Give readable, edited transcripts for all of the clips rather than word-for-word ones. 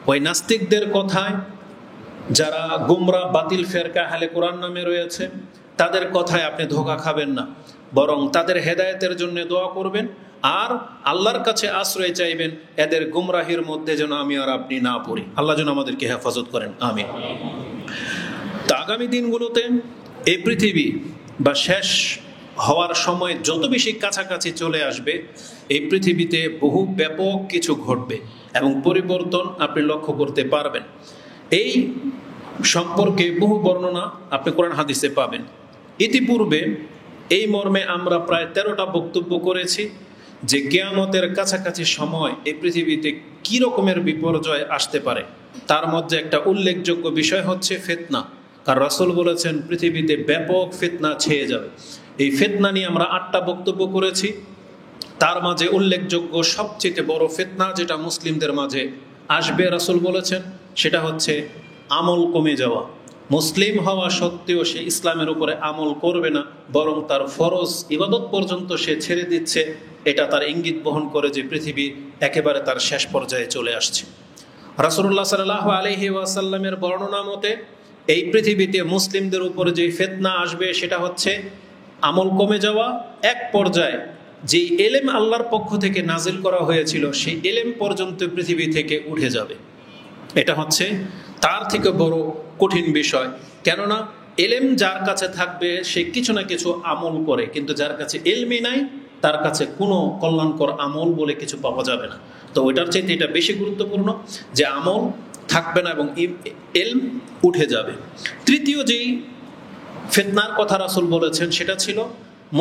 ওই নাস্তিকদের কথায়, যারা গুমরা বাতিল ফেরকা আহলে কোরআন নামে রয়েছে, তাদের কথায় আপনি ধোঁকা খাবেন না, বরং তাদের হেদায়েতের জন্য দোয়া করবেন আর আল্লাহর কাছে আশ্রয় চাইবেন এদের গুমরাহির মধ্যে যেন আমি আর আপনি না পড়ি। আল্লাহ যেন আমাদেরকে হেফাজত করেন, আমিন। তা আগামী দিনগুলোতে এই পৃথিবী বা শেষ হওয়ার সময় যত বেশি কাছাকাছি চলে আসবে, এই পৃথিবীতে বহু ব্যাপক কিছু ঘটবে এবং পরিবর্তন আপনি লক্ষ্য করতে পারবেন। এই সম্পর্কে বহু বর্ণনা আপনি কোরআন হাদিসে পাবেন। ইতিপূর্বে এই মর্মে আমরা প্রায় 13টা বক্তব্য করেছি যে কিয়ামতের কাছাকাছি সময় এই পৃথিবীতে কি রকমের বিপর্যয় আসতে পারে। তার মধ্যে একটা উল্লেখযোগ্য বিষয় হচ্ছে ফিতনা। কারণ রাসূল বলেছেন পৃথিবীতে ব্যাপক ফিতনা ছেয়ে যাবে। এই ফিতনা নিয়ে আমরা 8টা বক্তব্য করেছি। তার মাঝে উল্লেখযোগ্য সবচেয়ে বড় ফিতনা যেটা মুসলিমদের মাঝে আসবে, রাসূল বলেছেন সেটা হচ্ছে আমল কমে যাওয়া। মুসলিম হওয়া সত্ত্বেও সে ইসলামের উপরে আমল করবে না, বরং তার ফরজ ইবাদত পর্যন্ত সে ছেড়ে দিচ্ছে। এটা তার ইঙ্গিত বহন করে যে পৃথিবী একেবারে তার শেষ পর্যায়ে চলে আসছে। রাসূলুল্লাহ সাল্লাল্লাহু আলাইহি ওয়াসাল্লামের বর্ণনা মতে এই পৃথিবীতে মুসলিমদের উপরে যে ফিতনা আসবে সেটা হচ্ছে আমল কমে যাওয়া। এক পর্যায়ে যে এলেম আল্লাহর পক্ষ থেকে নাজিল করা হয়েছিল সেই এলেম পর্যন্ত পৃথিবী থেকে উঠে যাবে। এটা হচ্ছে তার থেকে বড় কঠিন বিষয়। কেননা এলেম যার কাছে থাকবে সে কিছু না কিছু আমল করে, কিন্তু যার কাছে এলমই নাই তার কাছে কোনো কল্যাণকর আমল বলে কিছু পাওয়া যাবে না। তো ওইটার চাইতে এটা বেশি গুরুত্বপূর্ণ যে আমল থাকবে না এবং এলম উঠে যাবে। তৃতীয় যেই ফিতনার কথা রাসূল বলেছেন সেটা ছিল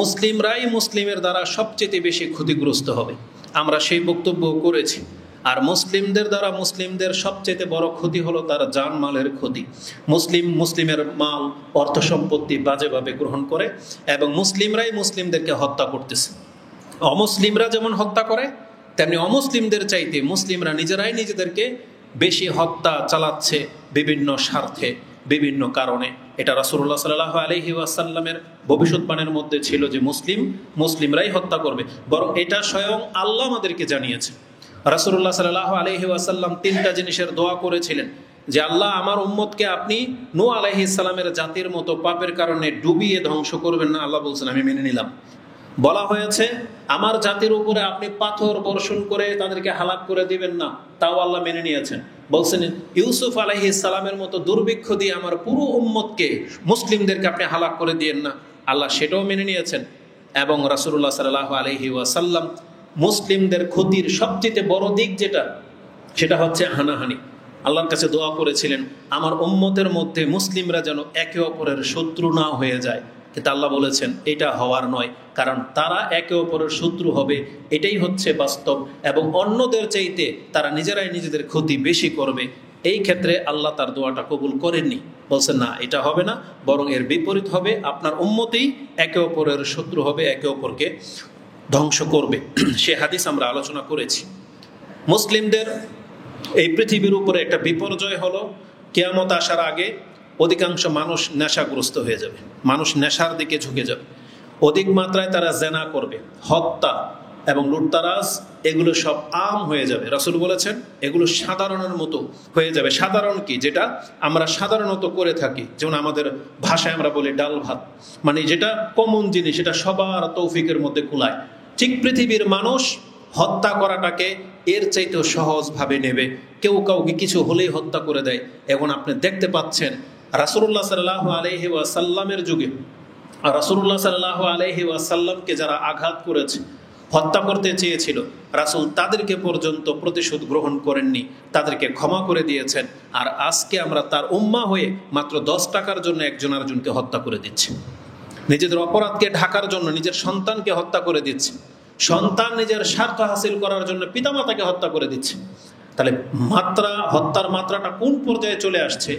মুসলিমরাই মুসলিমের দ্বারা সবচেয়ে বেশি ক্ষতিগ্রস্ত হবে। আমরা সেই বক্তব্য করেছি। আর মুসলিমদের দ্বারা মুসলিমদের সবচেয়ে বড় ক্ষতি হলো তার জানমালের ক্ষতি। মুসলিমের মাল অর্থ সম্পত্তি বাজেভাবে গ্রহণ করে এবং মুসলিমরাই মুসলিমদেরকে হত্যা করতেছে। অমুসলিমরা যেমন হত্যা করে তেমনি অমুসলিমদের চাইতে মুসলিমরা নিজেরাই নিজেদেরকে বেশি হত্যা চালাচ্ছে বিভিন্ন স্বার্থে, বিভিন্ন কারণে। এটা রাসূলুল্লাহ সাল্লাল্লাহু আলাইহি ওয়াসাল্লামের ভবিষ্যৎবাণীর মধ্যে ছিল যে মুসলিমরাই হত্যা করবে, বরং এটা স্বয়ং আল্লাহ আমাদেরকে জানিয়েছে। রাসূলুল্লাহ সাল্লাল্লাহু আলাইহি ওয়াসাল্লাম 3টা জিনিসের দোয়া করেছিলেন যে আল্লাহ আমার উম্মতকে আপনি নূহ আলাইহিস সালামের জাতির মতো পাপের কারণে ডুবিয়ে ধ্বংস করবেন না। আল্লাহ বলছেন আমি মেনে নিলাম। বলা হয়েছে আমার জাতির উপরে আপনি পাথর বর্ষণ করে তাদেরকে হালাক করে দিবেন না, তাও আল্লাহ মেনে নিয়েছেন। বলছেন ইউসুফ আলাইহিস সালামের মতো দুর্ভিক্ষ দিয়ে আমার পুরো উম্মতকে মুসলিমদেরকে আপনি হালাক করে দিয়েন না, আল্লাহ সেটাও মেনে নিয়েছেন। এবং রাসূলুল্লাহ সাল্লাল্লাহু আলাইহি ওয়াসাল্লাম মুসলিমদের ক্ষতির সবচেয়ে বড় দিক সেটা হচ্ছে হানাহানি। আল্লাহর কাছে দোয়া করেছিলেন আমার উম্মতের মধ্যে মুসলিমরা যেন একে অপরের শত্রু না হয়ে যায়। কিন্তু আল্লাহ বলেছেন এটা হওয়ার নয়, কারণ তারা একে অপরের শত্রু হবে, এটাই হচ্ছে বাস্তব। এবং অন্যদের চাইতে তারা নিজেরাই নিজেদের ক্ষতি বেশি করবে। এই ক্ষেত্রে আল্লাহ তার দোয়াটা কবুল করেননি। বলছেন না এটা হবে না, বরং এর বিপরীত হবে, আপনার উম্মতেই একে অপরের শত্রু হবে, একে অপরকে ধ্বংস করবে। সে হাদিস আমরা আলোচনা করেছি। মুসলিমদের এই পৃথিবীর উপরে একটা বিপর্যয় হলো কিয়ামত আসার আগে অধিকাংশ মানুষ নেশাগ্রস্ত হয়ে যাবে, মানুষ নেশার দিকে ঝুঁকে যাবে। অধিক মাত্রায় তারা জেনা করবে, হত্যা এবং লুটতারাজ এগুলো সব আম হয়ে যাবে। রাসূল বলেছেন এগুলো সাধারণের মতো হয়ে যাবে। সাধারণ কি? যেটা আমরা সাধারণত করে থাকি, যেমন আমাদের ভাষায় আমরা বলি ডাল ভাত, মানে যেটা কমন জিনিস, সেটা সবার তৌফিকের মধ্যে কুলায়। ঠিক পৃথিবীর মানুষ হত্যা করাটাকে এর চাইতেও সহজভাবে নেবে। কেউ কাউকে কিছু হলেই হত্যা করে দেয়। এখন আপনি দেখতে পাচ্ছেন রাসূলুল্লাহ সাল্লাল্লাহু আলাইহি ওয়াসাল্লামের যুগে রাসূলুল্লাহ সাল্লাল্লাহু আলাইহি ওয়াসাল্লামকে যারা আঘাত করেছে, হত্যা করতে চেয়েছিল, রাসূল তাদেরকে পর্যন্ত প্রতিশোধ গ্রহণ করেননি, তাদেরকে ক্ষমা করে দিয়েছেন। আর আজকে আমরা তার উম্মাহ হয়ে মাত্র 10 টাকার জন্য একজন আরেকজনকে হত্যা করে দিচ্ছি। নিজেদের অপরাধকে ঢাকার জন্য নিজের সন্তানকে হত্যা করে দিচ্ছে। সন্তান নিজের স্বার্থ হাসিল করার জন্য পিতামাতাকে হত্যা করে দিচ্ছে। তাহলে হত্যার মাত্রাটা কোন পর্যায়ে চলে আসছে?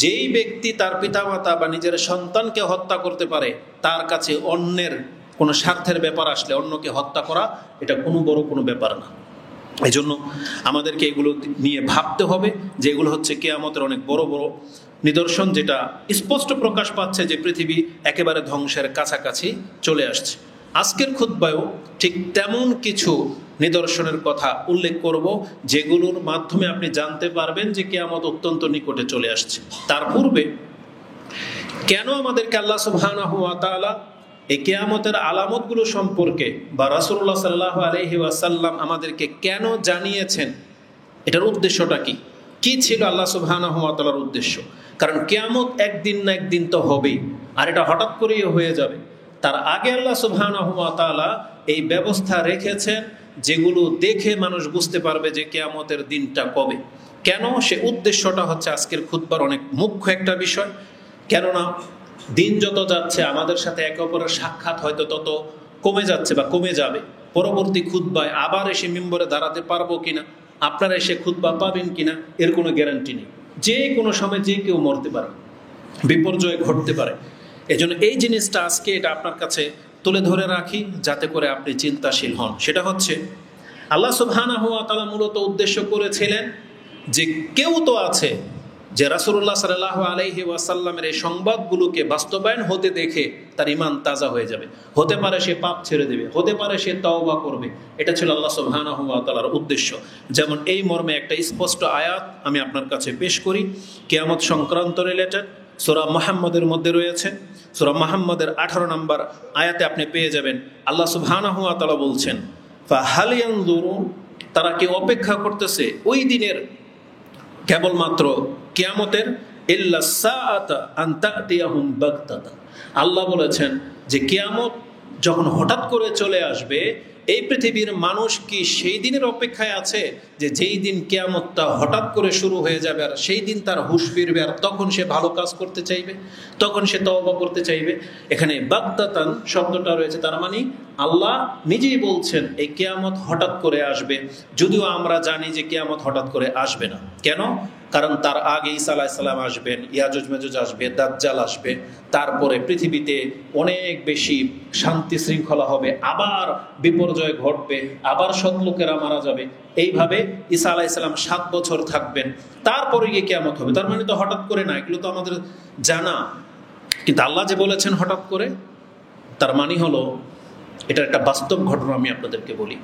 যেই ব্যক্তি তার পিতামাতা বা নিজের সন্তানকে হত্যা করতে পারে, তার কাছে অন্যের কোনো স্বার্থের ব্যাপার আসলে অন্যকে হত্যা করা এটা কোনো বড় কোনো ব্যাপার না। এই জন্য আমাদেরকে এগুলো নিয়ে ভাবতে হবে যে এগুলো হচ্ছে কিয়ামতের অনেক বড় বড় নিদর্শন, যেটা স্পষ্ট প্রকাশ পাচ্ছে যে পৃথিবী একেবারে ধ্বংসের কাছাকাছি চলে আসছে। আজকের খুতবায়ও ঠিক তেমন কিছু নিদর্শনের কথা উল্লেখ করব, যেগুলোর মাধ্যমে আপনি জানতে পারবেন যে কিয়ামত অত্যন্ত নিকটে চলে আসছে। তার পূর্বে কেন আমাদেরকে আল্লাহ সুবহানাহু ওয়া তাআলা এই কিয়ামতের আলামতগুলো সম্পর্কে বা রাসূলুল্লাহ সাল্লাল্লাহু আলাইহি ওয়াসাল্লাম আমাদেরকে কেন জানিয়েছেন, এটার উদ্দেশ্যটা কি, কি ছিল আল্লাহ সুবহানাহু ওয়া তাআলার উদ্দেশ্য? কারণ কিয়ামত একদিন না একদিন তো হবেই, আর এটা হঠাৎ করেই হয়ে যাবে। তার আগে আল্লাহ সুবহানাহু ওয়া তাআলা এই ব্যবস্থা রেখেছেন, যেগুলো দেখে মানুষ বুঝতে পারবে যে কিয়ামতের দিনটা কবে। কেন, সে উদ্দেশ্যটা হচ্ছে আজকের খুতবার অনেক মুখ্য একটা বিষয়। কেননা দিন যত যাচ্ছে আমাদের সাথে একে অপরের সাক্ষাৎ হয়তো তত কমে যাচ্ছে বা কমে যাবে। পরবর্তী খুতবায় আবার এসে মিম্বরে দাঁড়াতে পারবো কিনা, আপনারা এসে খুতবা পাবেন কিনা, এর কোনো গ্যারান্টি নেই। যে কোনো সময় যে কেউ মরতে পারে, বিপর্যয় ঘটতে পারে। এজন্য এই জিনিসটা আজকে এটা আপনার কাছে তুলে ধরে রাখি, যাতে করে আপনি চিন্তাশীল হন। সেটা হচ্ছে আল্লাহ সুবহানাহু ওয়া তাআলা মূলত উদ্দেশ্য করেছিলেন যে কেউ তো আছে যে রাসূলুল্লাহ সাল্লাল্লাহু আলাইহি ওয়াসাল্লামের এই সংবাদগুলোকে বাস্তবায়ন হতে দেখে তার ঈমান তাজা হয়ে যাবে। হতে পারে সে পাপ ছেড়ে দেবে, হতে পারে সে তওবা করবে। এটা ছিল আল্লাহ সুবহানাহু ওয়া তাআলার উদ্দেশ্য। যেমন এই মর্মে একটা স্পষ্ট আয়াত আমি আপনার কাছে পেশ করি, কিয়ামত সংক্রান্ত রিলেটেড, সূরা মুহাম্মদের মধ্যে রয়েছে। সূরা মুহাম্মদের 18 নম্বর আয়াতে আপনি পেয়ে যাবেন আল্লাহ সুবহানাহু ওয়া তাআলা বলছেন, ফাহাল ইয়ানজুরুন, তারা কি অপেক্ষা করতেছে ওই দিনের কেবলমাত্র কিয়ামতের, ইল্লা সাআতা আন তা'তিয়াহুম বাগতাতা। আল্লাহ বলেছেন যে কিয়ামত যখন হঠাৎ করে চলে আসবে, এই পৃথিবীর মানুষ কি সেই দিনের অপেক্ষায় আছে যে যেই দিন কিয়ামতটা হঠাৎ করে শুরু হয়ে যাবে, আর সেই দিন তার হুঁশ ফিরবে, আর তখন সে ভালো কাজ করতে চাইবে, তখন সে তওবা করতে চাইবে। এখানে বাগতাতান শব্দটা রয়েছে, তার মানে আল্লাহ নিজেই বলছেন এই কিয়ামত হঠাৎ করে আসবে। যদিও আমরা জানি যে কিয়ামত হঠাৎ করে আসবে না। কেন? কারণ তার আগে ঈসা আলাইহিস সালাম আসবেন, ইয়াজুজ মাজুজ আসবে, দাজ্জাল আসবে, তারপরে পৃথিবীতে অনেক বেশি শান্তি শৃঙ্খলা হবে, আবার বিপর্যয় ঘটবে, আবার সৎ লোকেরা মারা যাবে। এইভাবে ঈসা আলাইহিস সালাম 7 বছর থাকবেন, তারপরে গিয়ে কিয়ামত হবে। তার মানে তো হঠাৎ করে না, এগুলো তো আমাদের জানা। কিন্তু আল্লাহ যে বলেছেন হঠাৎ করে, তার মানে হলো এটা একটা বাস্তব ঘটনা। আমি আপনাদেরকে বলি,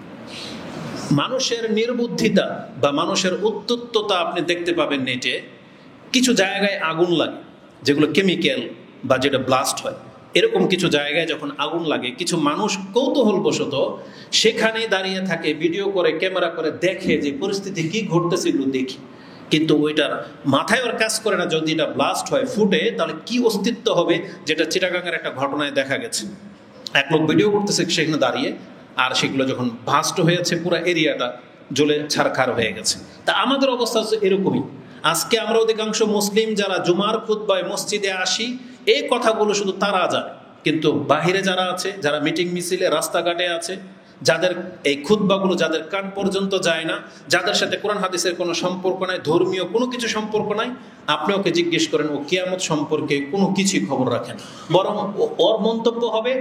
মানুষের নির্বুদ্ধিতা বা মানুষের উদ্যত্ততা আপনি দেখতে পাবেন নেটে। কিছু জায়গায় আগুন লাগে, যেগুলো কেমিক্যাল বা যেটা ব্লাস্ট হয়, এরকম কিছু জায়গায় যখন আগুন লাগে, কিছু মানুষ কৌতূহলবশত সেখানে দাঁড়িয়ে থাকে, ভিডিও করে, ক্যামেরা করে দেখে যে পরিস্থিতি কি ঘটতেছে, এগুলো দেখি। কিন্তু ওইটার মাথায় ওর কাজ করে না, যদি এটা ব্লাস্ট হয়, ফুটে, তাহলে কি অস্তিত্ব হবে, যেটা চিটাগাঙের একটা ঘটনায় দেখা গেছে। এক লোক ভিডিও করতেছে সেখানে দাঁড়িয়ে, আর সেগুলো যখন ভাস্ট হয়েছে, পুরো এরিয়াটা জ্বলে ছারখার হয়ে গেছে। তা আমাদের অবস্থা হচ্ছে এরকমই। আজকে আমরা অধিকাংশ মুসলিম যারা জুমার খুতবায় মসজিদে আসি, এই কথাগুলো শুধু তারা জানে, কিন্তু বাহিরে যারা আছে, যারা মিটিং মিছিলে রাস্তাঘাটে আছে, যাদের এই খুতবাগুলো যাদের কান পর্যন্ত যায় না, যাদের সাথে কোরআন হাদিসের কোনো সম্পর্ক নাই, ধর্মীয় কোনো কিছু সম্পর্ক নাই, আপনি ওকে জিজ্ঞেস করেন, ও কিয়ামত সম্পর্কে কোনো কিছুই খবর রাখেন। বরং ওর মন্তব্য হবে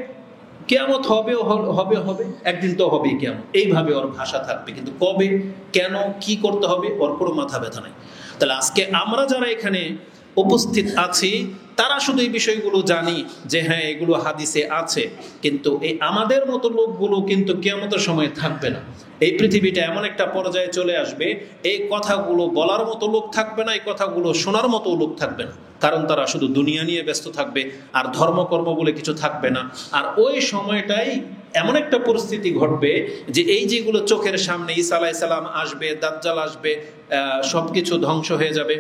কিয়ামত হবে হবে হবে, একদিন তো হবেই কিয়ামত, এইভাবে ওর ভাষা থাকবে। কিন্তু কবে, কেন, কি করতে হবে, ওর কোনো মাথা ব্যথা নাই। তাহলে আজকে আমরা যারা এখানে উপস্থিত আছি, তারা শুধু এই বিষয়গুলো জানি যে হ্যাঁ এগুলো হাদিসে আছে, কিন্তু এই আমাদের মতো লোকগুলো কিন্তু কিয়ামতের সময় থাকবে না। এই পৃথিবীটা এমন একটা পর্যায়ে চলে আসবে, এই কথাগুলো বলার মতো লোক থাকবে না, এই কথাগুলো শোনার মতো লোক থাকবে না। কারণ তারা শুধু দুনিয়া নিয়ে ব্যস্ত থাকবে, আর ধর্মকর্ম বলে কিছু থাকবে না। আর ওই সময়টাই এমন একটা পরিস্থিতি ঘটবে যে এই যেগুলো চোখের সামনে, ঈসা আলাইহিস সালাম আসবে, দাজ্জাল আসবে, সবকিছু ধ্বংস হয়ে যাবে।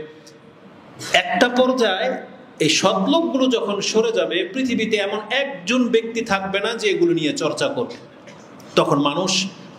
একটা পর্যায়ে এই সৎলোকগুলো যখন সরে যাবে, পৃথিবীতে এমন একজন ব্যক্তি থাকবে না যে এগুলো নিয়ে চর্চা করবে। তখন মানুষ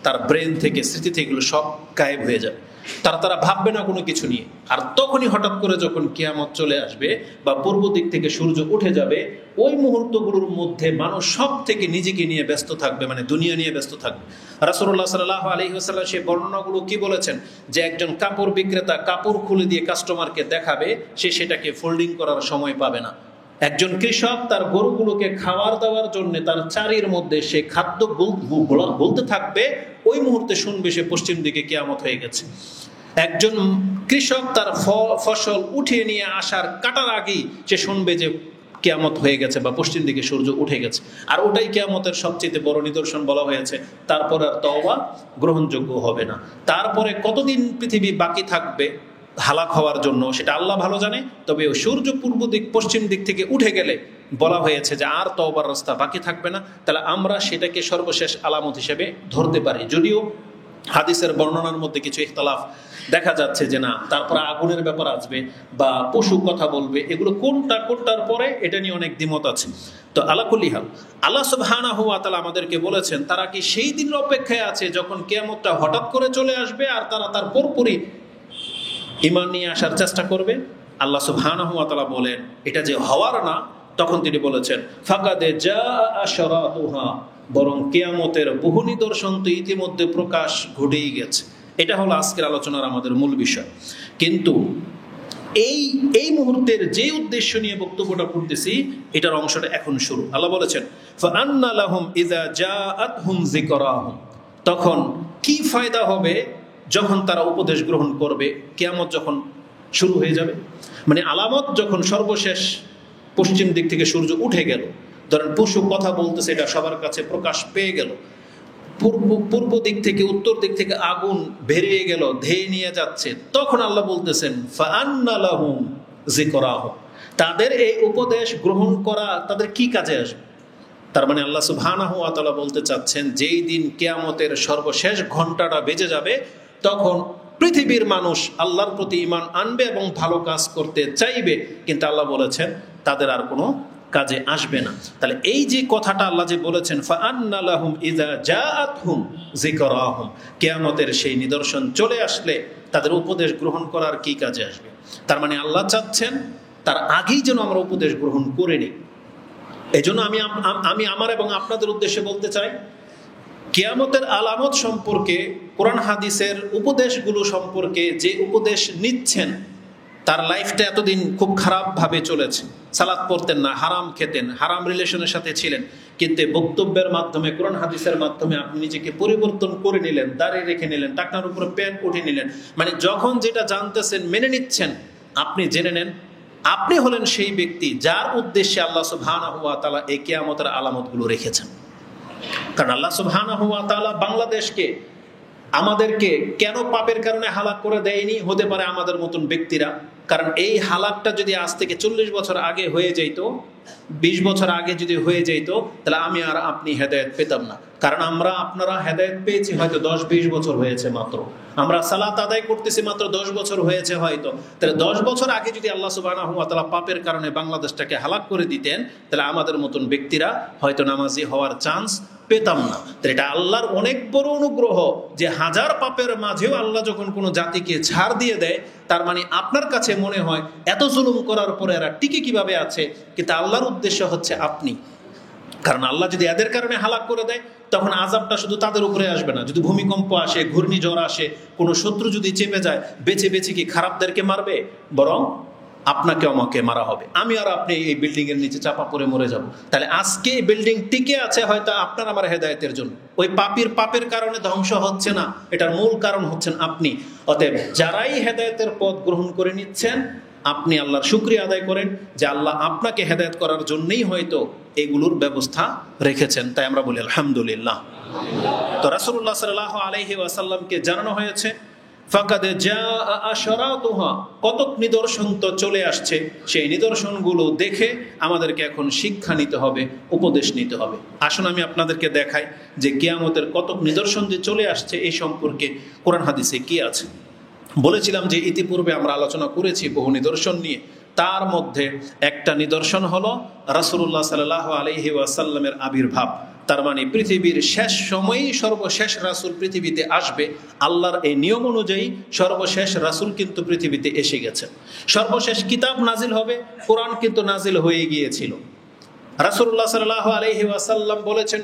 তার ব্রেন থেকে, স্মৃতি থেকে এগুলো সব গায়েব হয়ে যাবে। তারা ভাববে না কোনো কিছু নিয়ে। আর তখনই হঠাৎ করে যখন কিয়ামত চলে আসবে বা পূর্ব দিক থেকে সূর্য উঠে যাবে, ওই মুহূর্তগুলোর মধ্যে মানুষ সব থেকে নিজেকে নিয়ে ব্যস্ত থাকবে, মানে দুনিয়া নিয়ে ব্যস্ত থাকবে। রাসূলুল্লাহ সাল্লাল্লাহু আলাইহি ওয়াসাল্লাম সেই বর্ণনাগুলো কি বলেছেন, যে একজন কাপড় বিক্রেতা কাপড় খুলে দিয়ে কাস্টমারকে দেখাবে, সে সেটাকে ফোল্ডিং করার সময় পাবে না। একজন কৃষক তার গরুগুলোকে খাবার দেওয়ার জন্য তার চারির মধ্যে সে খাদ্য বলতে থাকবে, ওই মুহূর্তে শুনবে সে পশ্চিম দিকে কিয়ামত হয়ে গেছে। একজন কৃষক তার ফসল উঠিয়ে নিয়ে আসার কাটার আগেই সে শুনবে যে কিয়ামত হয়ে গেছে বা পশ্চিম দিকে সূর্য উঠে গেছে, আর ওটাই কিয়ামতের সবচেয়ে বড় নিদর্শন বলা হয়েছে। তারপর আর তওবা গ্রহণযোগ্য হবে না। তারপরে কতদিন পৃথিবী বাকি থাকবে হালাক হওয়ার জন্য সেটা আল্লাহ ভালো জানে। তবে সূর্য পূর্ব দিক পশ্চিম দিক থেকে উঠে গেলে বলা হয়েছে যে আর তওবার রাস্তা বাকি থাকবে না। তাহলে আমরা সেটাকে সর্বশেষ আলামত হিসেবে ধরতে পারি, যদিও হাদিসের বর্ণনার মধ্যে কিছু ইখতিলাফ দেখা যাচ্ছে যে না, তারপরে আগুনের ব্যাপার আসবে বা পশু কথা বলবে, এগুলো কোনটার পরে এটা নিয়ে অনেক দ্বিমত আছে। তো আলা কুল্লি হাল, আল্লাহ সুবহানাহু ওয়া তাআলা আমাদেরকে বলেছেন তারা কি সেই দিনের অপেক্ষায় আছে যখন কিয়ামতটা হঠাৎ করে চলে আসবে আর তারা তার পরপরই ঈমান নিয়ে আসার চেষ্টা করবে? আল্লাহ সুবহানাহু ওয়া তাআলা বলেন এটা যে হওয়ার না, তখন তিনি বলেছেন ফাকাদে জাআ আশরাতুহা, বরং কিয়ামতের বহু নিদর্শন তো ইতিমধ্যে প্রকাশ ঘটেই গেছে। এটা হলো আজকের আলোচনার আমাদের মূল বিষয়। কিন্তু এই মুহূর্তের যে উদ্দেশ্য নিয়ে বক্তব্যটা করতেছি, এটার অংশটা এখন শুরু। আল্লাহ বলেছেন ফাআন্না লাহুম ইযা জাআতহুম যিকরাহুম, তখন কি ফায়দা হবে যখন তারা উপদেশ গ্রহণ করবে, কিয়ামত যখন শুরু হয়ে যাবে। মানে আলামত যখন সর্বশেষ পশ্চিম দিক থেকে সূর্য উঠে গেল, ধরেন পশু কথা বলতেছে, এটা সবার কাছে প্রকাশ পেয়ে গেল, পূর্ব দিক থেকে উত্তর দিক থেকে আগুন বেরিয়ে গেল, ধেয়ে নিয়ে যাচ্ছে, তখন আল্লাহ বলতেছেন ফাআন্না লাহুম যিকরাহুম, তাদের এই উপদেশ গ্রহণ করা তাদের কি কাজে আসবে। তার মানে আল্লাহ সুবহানাহু ওয়া তাআলা বলতে চাচ্ছেন যেই দিন কিয়ামতের সর্বশেষ ঘন্টাটা বেজে যাবে, তখন পৃথিবীর মানুষ আল্লাহর প্রতি ঈমান আনবে এবং ভালো কাজ করতে চাইবে, কিন্তু আল্লাহ বলেছেন তাদের আর কোনো কাজে আসবে না। তাহলে এই যে কথাটা আল্লাহ যে বলেছেন ফাআন্না লাহুম ইযা জাআতহুম যিকরাহুম, কিয়ামতের সেই নিদর্শন চলে আসলে তাদের উপদেশ গ্রহণ করার কি কাজে আসবে। তার মানে আল্লাহ চাচ্ছেন তার আগেই যেন আমরা উপদেশ গ্রহণ করে নিই। এই জন্য আমি আমার এবং আপনাদের উদ্দেশ্যে বলতে চাই, কিয়ামতের আলামত সম্পর্কে, কোরআন হাদিসের উপদেশগুলো সম্পর্কে যে উপদেশ নিচ্ছেন, তার লাইফটা এতদিন খুব খারাপভাবে চলেছে। সালাত পড়তেন না, হারাম খেতেন, হারাম রিলেশনের সাথে ছিলেন, কিন্তু বক্তব্যের মাধ্যমে, কোরআন হাদিসের মাধ্যমে আপনি নিজেকে পরিবর্তন করে নিলেন, দাঁড়িয়ে রেখে নিলেন, টাকনার উপরে প্যান্ট উঠে নিলেন। মানে যখন যেটা জানতেছেন মেনে নিচ্ছেন, আপনি জেনে নেন আপনি হলেন সেই ব্যক্তি যার উদ্দেশ্যে আল্লাহ সুবহানাহু ওয়া তাআলা এই কিয়ামতের আলামতগুলো রেখেছেন। কারণ আল্লাহ সুবহানাহু ওয়া তাআলা বাংলাদেশকে, আমাদেরকে কেন পাপের কারণে হালাক করে দেয়নি? হতে পারে আমাদের মতন ব্যক্তিরা। কারণ এই হালাকটা যদি আজ থেকে 40 বছর আগে হয়ে যেত, 20 বছর আগে যদি হয়ে যেত, তাহলে আমি আর আপনি হেদায়েত পেতাম না। কারণ আপনারা হেদায়েত পেয়েছি হয়তো 10-20 বছর হয়েছে মাত্র, আমরা সালাত আদায় করতেছি মাত্র 10 বছর হয়েছে হয়তো। তাহলে 10 বছর আগে যদি আল্লাহ সুবহানাহু ওয়া তাআলা পাপের কারণে বাংলাদেশটাকে হালাক করে দিতেন, তাহলে আমাদের মতন ব্যক্তিরা হয়তো নামাজি হওয়ার চান্স পেতাম না। তাহলে এটা আল্লাহর অনেক বড় অনুগ্রহ যে হাজার পাপের মাঝেও আল্লাহ যখন কোনো জাতিকে ছাড় দিয়ে দেয়, তার মানে আপনার কাছে মনে হয় এত জুলুম করার পরে এরা টিকে কিভাবে আছে, কিন্তু আল্লাহর উদ্দেশ্য হচ্ছে আপনি। কারণ আল্লাহ যদি এদের কারণে হালাক করে দেয়, তখন আযাবটা শুধু তাদের উপরে আসবে না। যদি ভূমিকম্প আসে, ঘূর্ণিঝড় আসে, কোনো শত্রু যদি চেপে যায়, বেছে বেছে কি খারাপদেরকে মারবে? বরং আপনাকে আমাকে মারা হবে, আমি আর আপনি এই বিল্ডিং এর নিচে চাপা পড়ে মরে যাব। তাহলে আজকে এই বিল্ডিং টিকে আছে হয়তো আপনার আমার হেদায়েতের জন্য। ওই পাপের কারণে ধ্বংস হচ্ছে না, এটার মূল কারণ হচ্ছেন আপনি। অতএব যারাই হেদায়েতের পথ গ্রহণ করে নিচ্ছেন, আপনি আল্লাহর শুকরিয়া আদায় করেন যে আল্লাহ আপনাকে হেদায়েত করার জন্যই হয়তো এগুলোর ব্যবস্থা রেখেছেন। তাই আমরা বলি আলহামদুলিল্লাহ। তো রাসূলুল্লাহ সাল্লাল্লাহু আলাইহি ওয়াসাল্লামকে জানানো হয়েছে ফাকাদে জাআ আশরাতুহা, কতক নিদর্শন তো চলে আসছে, সেই নিদর্শনগুলো দেখে আমাদেরকে এখন শিক্ষা নিতে হবে, উপদেশ নিতে হবে। আসুন আমি আপনাদেরকে দেখাই যে কিয়ামতের কতক নিদর্শন যে চলে আসছে এই সম্পর্কে কোরআন হাদিসে কি আছে। বলেছিলাম যে ইতিপূর্বে আমরা আলোচনা করেছি বহু নিদর্শন নিয়ে, তার মধ্যে একটা নিদর্শন হলো রাসূলুল্লাহ সাল্লাল্লাহু আলাইহি ওয়াসাল্লামের আবির্ভাব। তার মানে পৃথিবীর শেষ সময়েই সর্বশেষ রাসূল পৃথিবীতে আসবে। আল্লাহর এই নিয়ম অনুযায়ী সর্বশেষ রাসূল কিন্তু পৃথিবীতে এসে গেছেন। সর্বশেষ কিতাব নাজিল হবে, কোরআন কিন্তু নাজিল হয়ে গিয়েছিল। রাসূলুল্লাহ সাল্লাল্লাহু আলাইহি ওয়াসাল্লাম বলেছেন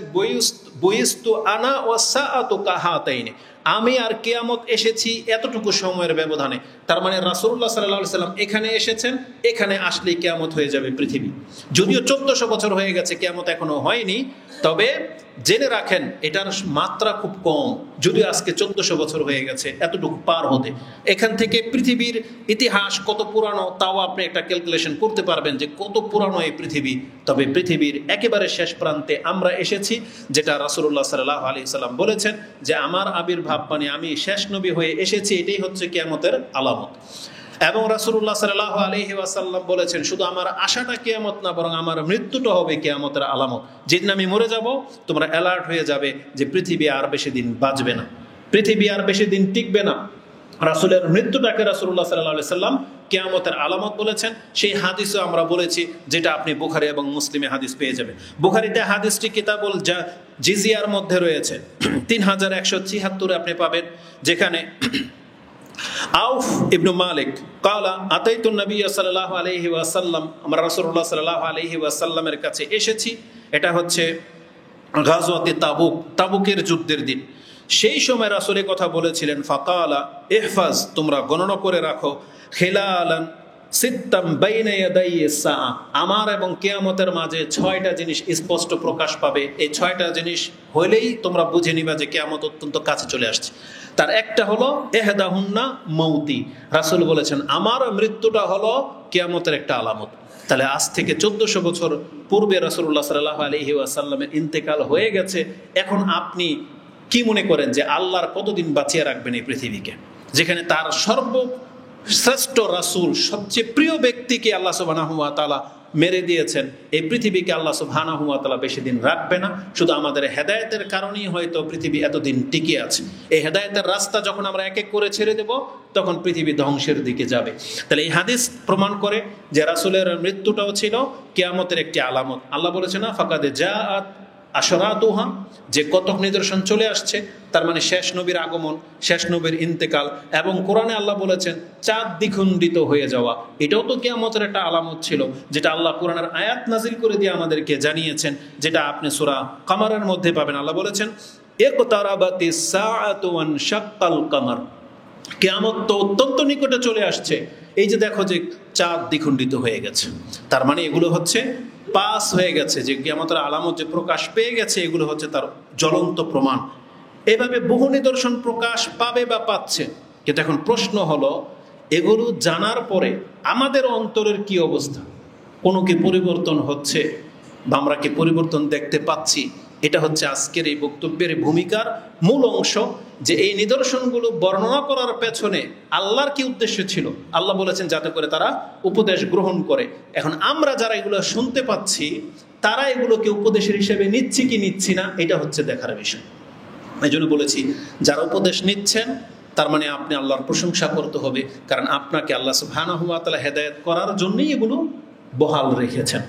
বুইস্তু আনা ওয়াসসাআতু কাহাতাইনি, আমি আর কিয়ামত এসেছি এতটুকু সময়ের ব্যবধানে। তার মানে রাসূলুল্লাহ সাল্লাল্লাহু আলাইহি সাল্লাম এখানে এসেছেন, এখানে আসলেই কিয়ামত হয়ে যাবে পৃথিবী। যদিও 1400 বছর হয়ে গেছে, কিয়ামত এখনো হয়নি, তবে জেনে রাখেন এটার মাত্রা খুব কম। যদিও আজকে 1400 বছর হয়ে গেছে এতটুকু পার হতে, এখান থেকে পৃথিবীর ইতিহাস কত পুরানো তাও আপনি একটা ক্যালকুলেশন করতে পারবেন যে কত পুরানো এই পৃথিবী। তবে পৃথিবীর একেবারে শেষ প্রান্তে আমরা এসেছি, যেটা রাসূলুল্লাহ সাল্লাল্লাহু আলাইহি সাল্লাম বলেছেন যে আমার আবির্ভাব মানে আমি শেষ নবী হয়ে এসেছি, এটাই হচ্ছে কিয়ামতের আলামত। এবং রাসূলুল্লাহ সাল্লাল্লাহু আলাইহি ওয়াসাল্লাম বলেছেন শুধু আমার আশাটা কিয়ামত না, বরং আমার মৃত্যুটা হবে কিয়ামতের আলামত। যেদিন আমি মরে যাব তোমরা অ্যালার্ট হয়ে যাবে যে পৃথিবী আর বেশি দিন বাঁচবে না, পৃথিবী আর বেশি দিন টিকবে না। রাসূলের মৃত্যুটাকে রাসূলুল্লাহ সাল্লাল্লাহু আলাইহি সাল্লাম কিয়ামতের আলামত বলেছেন। সেই হাদিসও আমরা বলেছি, যেটা আপনি বুখারী এবং মুসলিমে হাদিস পেয়ে যাবেন। বুখারীতে হাদিসটি কিতাবুল জিজিয়ার মধ্যে রয়েছে, 3176 আপনি পাবেন, যেখানে আউফ ইবনু মালিক কালা আতাইতু নবী সাল্লাল্লাহু আলাইহি ওয়াসাল্লাম, আমরা রাসূলুল্লাহ সাল্লাল্লাহু আলাইহি ওয়াসাল্লামের কাছে এসেছি। এটা হচ্ছে গাজওয়াতে তাবুক, তাবুকের যুদ্ধের দিন। সেই সময় রাসূলের কথা বলেছিলেন, ফাকালা ইহফাজ, তোমরা গণনা করে রাখো, খিলালান সিত্তাম বাইনা ইয়াদাই সাআ, আমার এবং কিয়ামতের মাঝে 6টা জিনিস স্পষ্ট প্রকাশ পাবে। এই 6টা জিনিস হইলেই তোমরা বুঝে নিবা যে কিয়ামত অত্যন্ত কাছে চলে আসছে। তার একটা হলো ইহদাহুন্না মৌতি, রাসূল বলেছেন আমার মৃত্যুটা হলো কিয়ামতের একটা আলামত। তাহলে আজ থেকে 1400 বছর পূর্বে রাসূলুল্লাহ সাল্লাল্লাহু আলাইহি ওয়াসাল্লামের ইন্তেকাল হয়ে গেছে। এখন আপনি কি মনে করেন যে আল্লাহর কতদিন বাঁচিয়ে রাখবেন এই পৃথিবীকে, যেখানে তার সর্বশ্রেষ্ঠ রাসূল, সবচেয়ে প্রিয় ব্যক্তিকে আল্লাহ সুবহানাহু ওয়া তাআলা মেরে দিয়েছেন। এই পৃথিবীকে আল্লাহ সুবহানাহু ওয়া তাআলা বেশি দিন রাখবে না। শুধু আমাদের হেদায়েতের কারণেই হয়তো পৃথিবী এতদিন টিকে আছে। এই হেদায়েতের রাস্তা যখন আমরা এক এক করে ছেড়ে দেব, তখন পৃথিবী ধ্বংসের দিকে যাবে। তাহলে এই হাদিস প্রমাণ করে যে রাসূলের মৃত্যুটাও ছিল কিয়ামতের একটি আলামত। আল্লাহ বলেছেন না ফাকাদ জাআত আশরাতুহা, যে কতক নিদর্শন চলে আসছে, তার মানে শেষ নবীর আগমন, শেষ নবীর ইন্তেকাল। এবং কোরআনে আল্লাহ বলেছেন চাঁদ দ্বিখণ্ডিত হয়ে যাওয়া, এটাও তো কিয়ামতের একটা আলামত ছিল, যেটা আল্লাহ কোরআনের আয়াত নাজিল করে দিয়ে আমাদেরকে জানিয়েছেন, যেটা আপনি সূরা কামারের মধ্যে পাবেন। আল্লাহ বলেছেন ইকতারাবাতিস সাআতু ওয়ানশাক্কাল কামার, কিয়ামত তো অত্যন্ত নিকটে চলে আসছে। এই যে দেখো যে চাঁদ দ্বিখণ্ডিত হয়ে গেছে, তার মানে এগুলো হচ্ছে পাস হয়ে গেছে, যে কিয়ামতের আলামত যে প্রকাশ পেয়ে গেছে, এগুলো হচ্ছে তার জ্বলন্ত প্রমাণ। এভাবে বহু নিদর্শন প্রকাশ পাবে বা পাচ্ছে। কিন্তু এখন প্রশ্ন হলো, এগুলো জানার পরে আমাদের অন্তরের কি অবস্থা? কোনো কি পরিবর্তন হচ্ছে বা আমরা কি পরিবর্তন দেখতে পাচ্ছি? এটা হচ্ছে আজকের এই বক্তব্যের ভূমিকার মূল অংশ, যে এই নিদর্শনগুলো বর্ণনা করার পেছনে আল্লাহর কি উদ্দেশ্য ছিল। আল্লাহ বলেছেন যাতে করে তারা উপদেশ গ্রহণ করে। এখন আমরা যারা এগুলো শুনতে পাচ্ছি, তারা এগুলোকে উপদেশের হিসেবে নিচ্ছি কি নিচ্ছি না, এটা হচ্ছে দেখার বিষয়। এই জন্য বলেছি, যারা উপদেশ নিচ্ছেন তার মানে আপনি আল্লাহর প্রশংসা করতে হবে, কারণ আপনাকে আল্লাহ সুবহানাহু ওয়া তাআলা হেদায়েত করার জন্যই এগুলো বহাল রেখেছেন।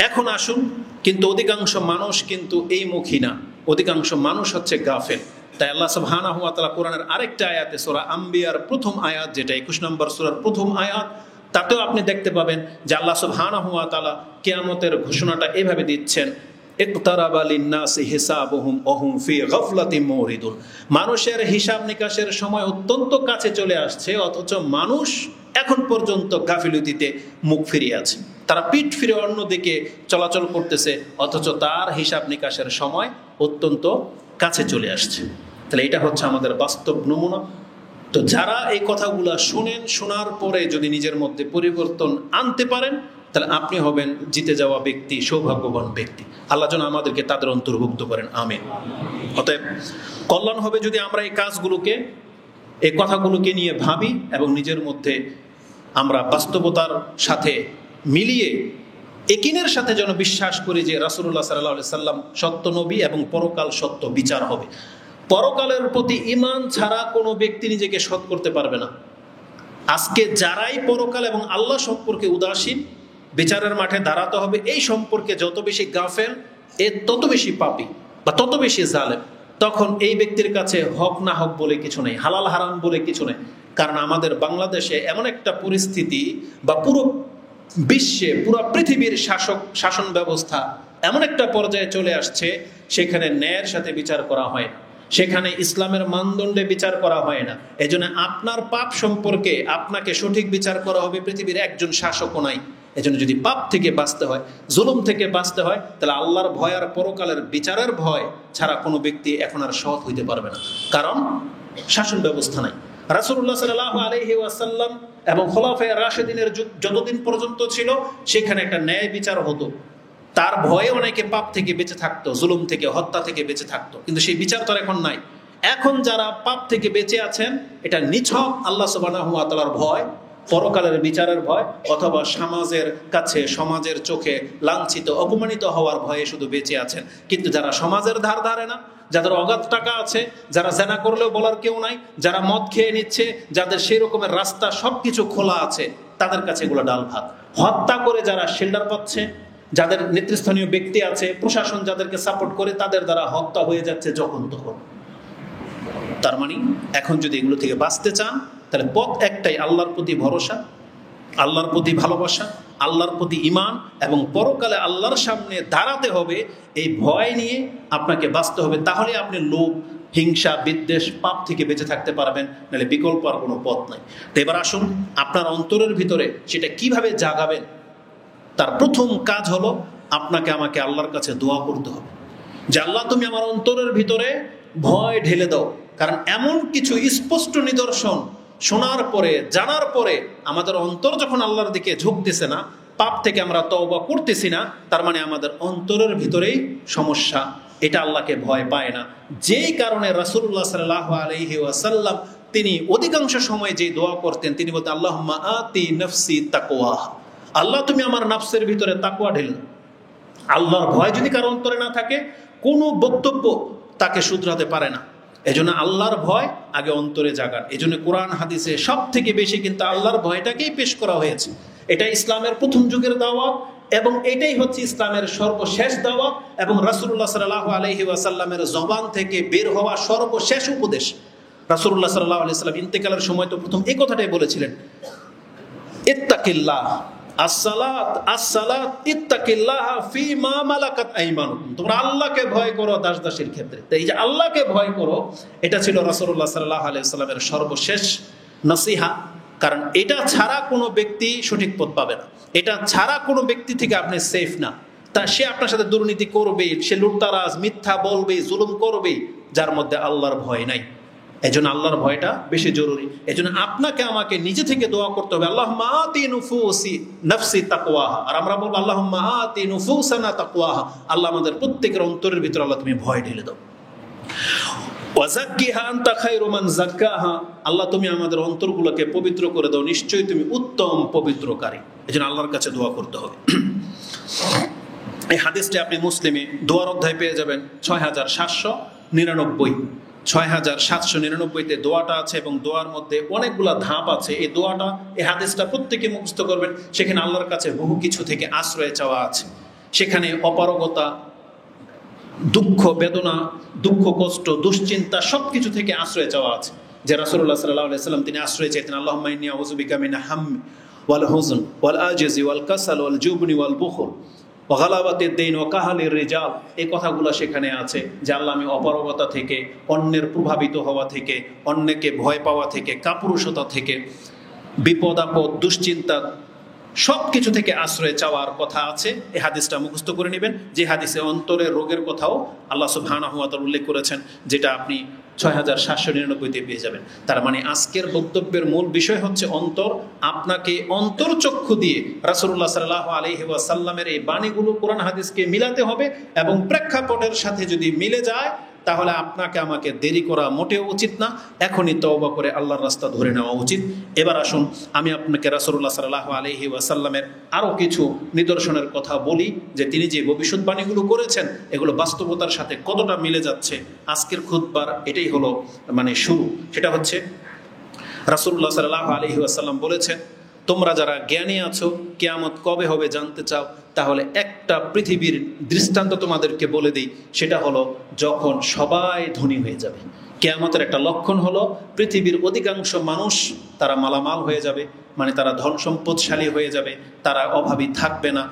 এখন আসুন, কিন্তু অধিকাংশ মানুষ কিন্তু এই মুখী না, অধিকাংশ মানুষ হচ্ছে গাফেল। তাই আল্লাহ সুবহানাহু ওয়া তাআলা কোরআনের আরেকটা আয়াতে, সূরা আম্বিয়ার প্রথম আয়াত, যেটা 21 নম্বর সূরার প্রথম আয়াত, তাতেও আপনি দেখতে পাবেন যে আল্লাহ সুবহানাহু ওয়া তাআলা কিয়ামতের ঘোষণাটা এভাবে দিচ্ছেন, ইকতারাবা লিন্নাসি হিসাবুহুম ওয়া হুম ফি গাফলাতিন মুরিদুন, মানুষের হিসাব নিকাশের সময় অত্যন্ত কাছে চলে আসছে, অথচ মানুষ এখন পর্যন্ত গাফিলতিতে মুখ ফিরিয়ে আছে। তারা পিঠ ফিরে অন্যদিকে চলাচল করতেছে, অথচ তার হিসাব নিকাশের সময় অত্যন্ত কাছে চলে আসছে। তাহলে এটা হচ্ছে আমাদের বাস্তব নমুনা। তো যারা এই কথাগুলো শুনেন, শোনার পরে যদি নিজের মধ্যে পরিবর্তন আনতে পারেন, তাহলে আপনি হবেন জিতে যাওয়া ব্যক্তি, সৌভাগ্যবান ব্যক্তি। আল্লাহ যেন আমাদেরকে তাদের অন্তর্ভুক্ত করেন, আমিন। অতএব কল্যাণ হবে যদি আমরা এই কাজগুলোকে, এই কথাগুলোকে নিয়ে ভাবি এবং নিজের মধ্যে আমরা বাস্তবতার সাথে মিলিয়ে একিনের সাথে যেন বিশ্বাস করি যে রাসূলুল্লাহ সাল্লাল্লাহু আলাইহি সাল্লাম সত্য নবী এবং পরকাল সত্য বিচার হবে। পরকালের প্রতি ঈমান ছাড়া কোনো ব্যক্তি নিজেকে সৎ করতে পারবে না। আজকে যারাই পরকাল এবং আল্লাহ সম্পর্কে উদাসীন, বিচারের মাঠে দাঁড়াতে হবে এই সম্পর্কে যত বেশি গাফেল, তত বেশি পাপী বা তত বেশি জালেম। তখন এই ব্যক্তির কাছে হক না হক বলে কিছু নেই, হালাল হারাম বলে কিছু নেই। কারণ আমাদের বাংলাদেশে এমন একটা পরিস্থিতি, বা পুরো বিশ্বে, পুরো পৃথিবীর শাসন ব্যবস্থা এমন একটা পর্যায়ে চলে আসছে, সেখানে ন্যায়ের সাথে বিচার করা হয়। সেখানে ইসলামের মানদণ্ডে বিচার করা হয় না। এজন্য আপনার পাপ সম্পর্কে আপনাকে সঠিক বিচার করা হবে, পৃথিবীর একজন শাসকও নাই। এজন্য যদি পাপ থেকে বাঁচতে হয়, জুলুম থেকে বাঁচতে হয়, তাহলে আল্লাহর ভয় আর পরকালের বিচারের ভয় ছাড়া কোনো ব্যক্তি এখন আর সৎ হইতে পারবে না, কারণ শাসন ব্যবস্থা নাই। রাসূলুল্লাহ সাল্লাল্লাহু আলাইহি ওয়াসাল্লাম এবং খোলাফায়ে রাশিদিনের যুগ যতদিন পর্যন্ত ছিল, সেখানে একটা ন্যায় বিচার হতো। তার ভয়ে অনেকে পাপ থেকে বেঁচে থাকতো, জুলুম থেকে, হত্যা থেকে বেঁচে থাকতো, কিন্তু সেই বিচার তো এখন নাই। এখন যারা পাপ থেকে বেঁচে আছেন, এটা নিছক আল্লাহ সুবহানাহু ওয়া তাআলার ভয়, পরকালের বিচারের ভয়, অথবা সমাজের কাছে, সমাজের চোখে লাঞ্ছিত, অপমানিত হওয়ার ভয়ে শুধু বেঁচে আছেন। কিন্তু যারা সমাজের ধার ধারে না, যাদের অগাধ টাকা আছে, যারা জেনা করলেও বলার কেউ নাই, যারা মদ খেয়ে নিচ্ছে, যাদের সেই রকমের রাস্তা সবকিছু খোলা আছে, তাদের কাছে এগুলো ডাল ভাত। হত্যা করে যারা শেল্টার পাচ্ছে, যাদের নেতৃস্থানীয় ব্যক্তি আছে, প্রশাসন যাদেরকে সাপোর্ট করে, তাদের দ্বারা হত্যা হয়ে যাচ্ছে যখন তখন। তার মানে এখন যদি এগুলো থেকে বাঁচতে চান, তাহলে পথ একটাই, আল্লাহর প্রতি ভরসা, আল্লাহর প্রতি ভালোবাসা, আল্লাহর প্রতি ঈমান, এবং পরকালে আল্লাহর সামনে দাঁড়াতে হবে। এই ভয় নিয়ে আপনাকে বাঁচতে হবে, তাহলে আপনি লোভ, হিংসা, বিদ্বেষ, পাপ থেকে বেঁচে থাকতে পারবেন, নাহলে বিকল্প আর কোনো পথ নাই। তো এবার আসুন, আপনার অন্তরের ভিতরে সেটা কিভাবে জাগাবেন। তার প্রথম কাজ হলো আপনাকে আমাকে আল্লাহর কাছে দোয়া করতে হবে যে আল্লাহ, তুমি আমার অন্তরের ভিতরে ভয় ঢেলে দাও। কারণ এমন কিছু স্পষ্ট নিদর্শন শোনার পরে, জানার পরে আমাদের অন্তর যখন আল্লাহর দিকে ঝুঁকতেছে না, পাপ থেকে আমরা তওবা করতেছি না, তার মানে আমাদের অন্তরের ভিতরেই সমস্যা। এটা আল্লাহকে ভয় পায় না। যেই কারণে রাসূলুল্লাহ সাল্লাল্লাহু আলাইহি ওয়াসাল্লাম তিনি অধিকাংশ সময় যে দোয়া করতেন, তিনি বলতেন, আল্লাহুম্মা আতি নফসি তাকওয়াহা, আল্লাহ তুমি আমার নফসের ভিতরে তাকওয়া ঢেলে দাও। আল্লাহর ভয় যদি কারো অন্তরে না থাকে, কোনো বক্তব্য তাকে শুধরাতে পারে না। এজন্য আল্লাহর ভয় আগে অন্তরে জাগান। এজন্য কোরআন হাদিসে সব থেকে বেশি কিন্তু আল্লাহর ভয়টাকেই পেশ করা হয়েছে। এটা ইসলামের প্রথম যুগের দাওয়াত, এবং এটাই হচ্ছে ইসলামের সর্বশেষ দাওয়াত, এবং রাসূলুল্লাহ সাল্লাল্লাহু আলাইহি ওয়াসাল্লামের জবান থেকে বের হওয়া সর্বশেষ উপদেশ। রাসূলুল্লাহ সাল্লাল্লাহু আলাইহি ওয়াসাল্লাম ইন্তেকালের সময় তো প্রথম এই কথাটাই বলেছিলেন, ইত্তাকিল্লাহ, আসসালাত আসসালাত ইত্তাকিল্লাহ ফীমা মালাকাত আইমানুকুম, তোমরা আল্লাহকে ভয় করো দাস দাসীর ক্ষেত্রে। তো এই যে আল্লাহকে ভয় করো, এটা ছিল রাসূলুল্লাহ সাল্লাল্লাহু আলাইহি ওয়াসাল্লামের সর্বশেষ নসিহা। কারণ এটা ছাড়া কোনো ব্যক্তি সঠিক পথ পাবে না, এটা ছাড়া কোনো ব্যক্তি থেকে আপনি সেফ না। তা সে আপনার সাথে দুর্নীতি করবে, সে লুটতারাজ, মিথ্যা বলবে, জুলুম করবে, যার মধ্যে আল্লাহর ভয় নাই। এজন্য আল্লাহর ভয়টা বেশি জরুরি। এজন্য আপনাকে আমাকে নিজে থেকে দোয়া করতে হবে, আল্লাহুম্মা আতি নুফুসি নফসি তাকওয়াহা। আর আমরা বলবো, আল্লাহুম্মা আতি নুফুসানা তাকওয়াহা, আল্লাহ আমাদের প্রত্যেকের অন্তরের ভিতরে আল্লাহ তুমি ভয় ঢেলে দাও। ওয়াজাক্কিহা আনতা খায়রু মান যাক্কাহা, আল্লাহ তুমি আমাদের অন্তরগুলোকে পবিত্র করে দাও, নিশ্চয়ই তুমি উত্তম পবিত্রকারী। এজন্য আল্লাহর কাছে দোয়া করতে হবে। এই হাদিসটি আপনি মুসলিমে দোয়ার অধ্যায় পেয়ে যাবেন 6799। 6799-তে দোয়াটা আছে, এবং দোয়ার মধ্যে অনেকগুলা ধাপ আছে। এই দোয়াটা, এই হাদিসটা প্রত্যেকে মুখস্থ করবেন। সেখানে আল্লাহর কাছে বহু কিছু থেকে আশ্রয় চাওয়া আছে। সেখানে অপারগতা, দুঃখ, বেদনা, দুঃখ, কষ্ট, দুশ্চিন্তা সবকিছু থেকে আশ্রয় চাওয়া আছে। যে রাসূলুল্লাহ সাল্লাল্লাহু আলাইহি ওয়াসাল্লাম তিনি আশ্রয় চাইতেন, আল্লাহুম্মা ইন্নী আউযু বিকা মিন হাম্মি ওয়াল হুজন ওয়াল আজজি ওয়াল কাসাল ওয়াল জুবনি ওয়াল বুখল ওয়া গালাবাতিদ দাইন ওয়া কাহালির রিজাল। এই কথাগুলো সেখানে আছে যে আল্লাহ, আমি অপারগতা থেকে, অন্যের প্রভাবিত হওয়া থেকে, অন্যকে ভয় পাওয়া থেকে, কাপুরুষতা থেকে, বিপদ আপদ, দুশ্চিন্তা সব কিছু থেকে আশ্রয় চাওয়ার কথা আছে। এই হাদিসটা মুখস্থ করে নেবেন। যে হাদিসে অন্তরের রোগের কথাও আল্লাহ সুবহানাহু ওয়া তাআলা উল্লেখ করেছেন, যেটা আপনি 6799-তে পেয়ে যাবেন। তার মানে আজকের বক্তব্যের মূল বিষয় হচ্ছে অন্তর। আপনাকে অন্তরচক্ষু দিয়ে রাসূলুল্লাহ সাল্লাল্লাহু আলাইহি ওয়াসাল্লামের এই বাণীগুলো, কোরআন হাদিসকে মিলাতে হবে, এবং প্রেক্ষাপটের সাথে যদি মিলে যায়, তাহলে আপনাকে আমাকে দেরি করা মোটেও উচিত না, এখনই তওবা করে আল্লাহর রাস্তা ধরে নেওয়া উচিত। এবার আসুন, আমি আপনাকে রাসূলুল্লাহ সাল্লাল্লাহু আলাইহি ওয়াসাল্লামের আরও কিছু নিদর্শনের কথা বলি, যে তিনি যে ভবিষ্যৎবাণীগুলো করেছেন এগুলো বাস্তবতার সাথে কতটা মিলে যাচ্ছে। আজকের খুতবার এটাই হলো শুরু। সেটা হচ্ছে, রাসূলুল্লাহ সাল্লাল্লাহু আলাইহি ওয়াসাল্লাম বলেছেন, তোমরা যারা জ্ঞানী আছো, কিয়ামত কবে হবে জানতে চাও, তাহলে একটা পৃথিবীর দৃষ্টান্ত তোমাদেরকে বলে দিই। সেটা হলো, যখন সবাই ধনী হয়ে যাবে। কিয়ামতের একটা লক্ষণ হলো, পৃথিবীর অধিকাংশ মানুষ তারা মালামাল হয়ে যাবে, তারা ধন সম্পদশালী হয়ে যাবে, তারা অভাবী থাকবে না।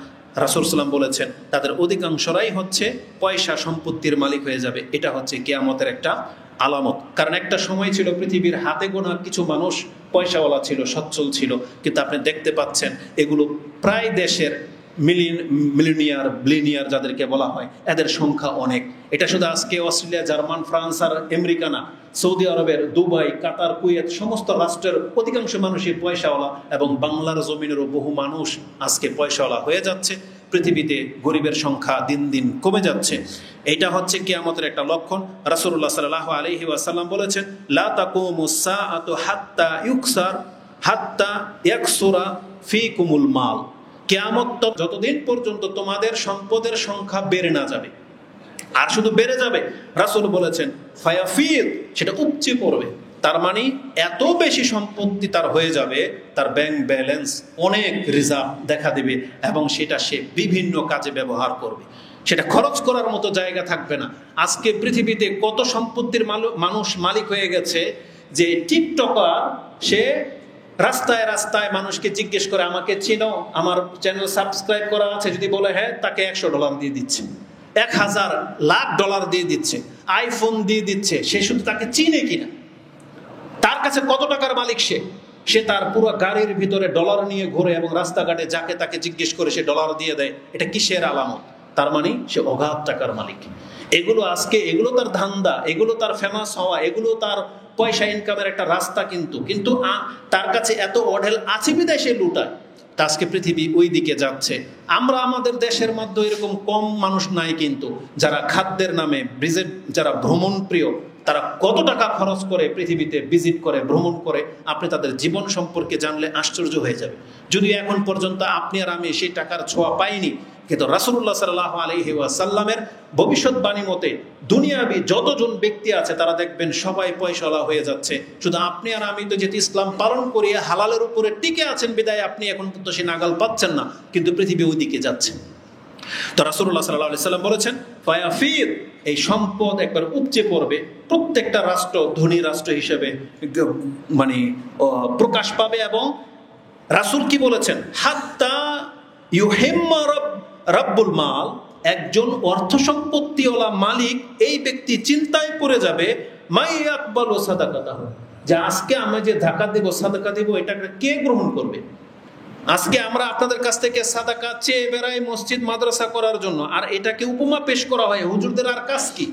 রাসূল সাল্লাল্লাহু বলেছেন, তাদের অধিকাংশরাই হচ্ছে পয়সা সম্পত্তির মালিক হয়ে যাবে। এটা হচ্ছে কিয়ামতের একটা আলামত। কারণ একটা সময় ছিল পৃথিবীর হাতে গোনা কিছু মানুষ পয়সাওয়ালা ছিল, সচ্ছল ছিল, কিন্তু আপনি দেখতে পাচ্ছেন এগুলো প্রায় দেশের বিলিনিয়ার যাদেরকে বলা হয়, এদের সংখ্যা অনেক। এটা শুধু আজকে অস্ট্রেলিয়া, জার্মান, ফ্রান্স আর আমেরিকা না, সৌদি আরবের দুবাই, কাতার, কুয়েত সমস্ত রাষ্ট্রের অধিকাংশ মানুষই পয়সাওয়ালা, এবং বাংলার জমিনেরও বহু মানুষ আজকে পয়সাওয়ালা হয়ে যাচ্ছে। পৃথিবীতে গরিবের সংখ্যা দিন দিন কমে যাচ্ছে। এটা হচ্ছে কিয়ামতের একটা লক্ষণ। রাসূলুল্লাহ সাল্লাল্লাহু আলাইহি ওয়াসাল্লাম বলেছেন, লা তাকুমুস সাআতু হাত্তা ইয়াকসুরা ফীকুমুল মাল। কিয়ামত যতদিন পর্যন্ত তোমাদের সম্পদের সংখ্যা বেড়ে না যাবে, আর শুধু বেড়ে যাবে, রাসূল বলেছেন ফায়াফিদ, সেটা উপচে পড়বে। তার মানে এত বেশি সম্পত্তি তার হয়ে যাবে, তার ব্যাংক ব্যালেন্স অনেক রিজার্ভ দেখা দেবে, এবং সেটা সে বিভিন্ন কাজে ব্যবহার করবে, সেটা খরচ করার মতো জায়গা থাকবে না। আজকে পৃথিবীতে কত সম্পত্তির মানুষ মালিক হয়ে গেছে যে টিকটকার, সে রাস্তায় রাস্তায় মানুষকে জিজ্ঞেস করে, আমাকে চিনো, আমার চ্যানেল সাবস্ক্রাইব করা আছে, যদি বলে হ্যাঁ, তাকে $100 দিয়ে দিচ্ছে, 1000 লাখ ডলার দিয়ে দিচ্ছে, আইফোন দিয়ে দিচ্ছে। সে শুধু তাকে চিনে কিনা, তার কাছে কত টাকার মালিক সে তার পুরো গাড়ির ভিতরে ডলার নিয়ে ঘোরে, এবং রাস্তাঘাটে যাকে তাকে জিজ্ঞেস করে সে ডলার দিয়ে দেয়। এটা কিসের আলামত? তার মানে সে অগাধ টাকার মালিক। এগুলো তার ধান্দা, এগুলো তার ফেমাস হওয়া, এগুলো তার পয়সা ইনকামের একটা রাস্তা। কিন্তু তার কাছে এত অঢেল আছে বিদায় সে লুটায়। তা আজকে পৃথিবী ওই দিকে যাচ্ছে। আমরা আমাদের দেশের মধ্যে এরকম কম মানুষ নাই, কিন্তু যারা খাদ্যের নামে যারা ভ্রমণ প্রিয়, তারা কত টাকা খরচ করে পৃথিবীতে ভিজিট করে, ভ্রমণ করে, আপনি তাদের জীবন সম্পর্কে জানলে আশ্চর্য হয়ে যাবে। যদিও এখন পর্যন্ত আপনি আর আমি সেই টাকার ছোঁয়া পাইনি, কিন্তু রাসূলুল্লাহ সাল্লাল্লাহু আলাইহি ওয়াসাল্লামের ভবিষ্যৎবাণী মতে দুনিয়াবি যতজন ব্যক্তি আছে তারা দেখবেন সবাই পয়সাওয়ালা হয়ে যাচ্ছে। শুধু আপনি আর আমি তো যেহেতু ইসলাম পালন করি, হালালের উপরে টিকে আছেন বিদায় আপনি এখন তো সে নাগাল পাচ্ছেন না, কিন্তু পৃথিবী ওই দিকে যাচ্ছে। তো রাসূলুল্লাহ সাল্লাল্লাহু আলাইহি ওয়াসাল্লাম বলেছেন ফায়াফিদ, এই সম্পদ একবার উপচে পড়বে, প্রত্যেকটা রাষ্ট্র ধনী রাষ্ট্র হিসেবে প্রকাশ পাবে। এবং রাসূল কি বলেছেন, হাত্তা ইউহিম্মা রাব্বুল মাল, একজন অর্থ সম্পত্তিওয়ালা মালিক, এই ব্যক্তি চিন্তায় পড়ে যাবে, মাই ইয়াকবালু সাদাকাতাহু, যে আজকে আমি যে যাকাত দেব, সাদাকা দেব, এটা কে গ্রহণ করবে? আজকে আমরা আপনাদের কাছ থেকে সাদাকা চেয়ে বেড়াই মসজিদ মাদ্রাসা করার জন্য, আর এটাকে উপমা পেশ করা হয় হুজুরদের আর কাজ কি?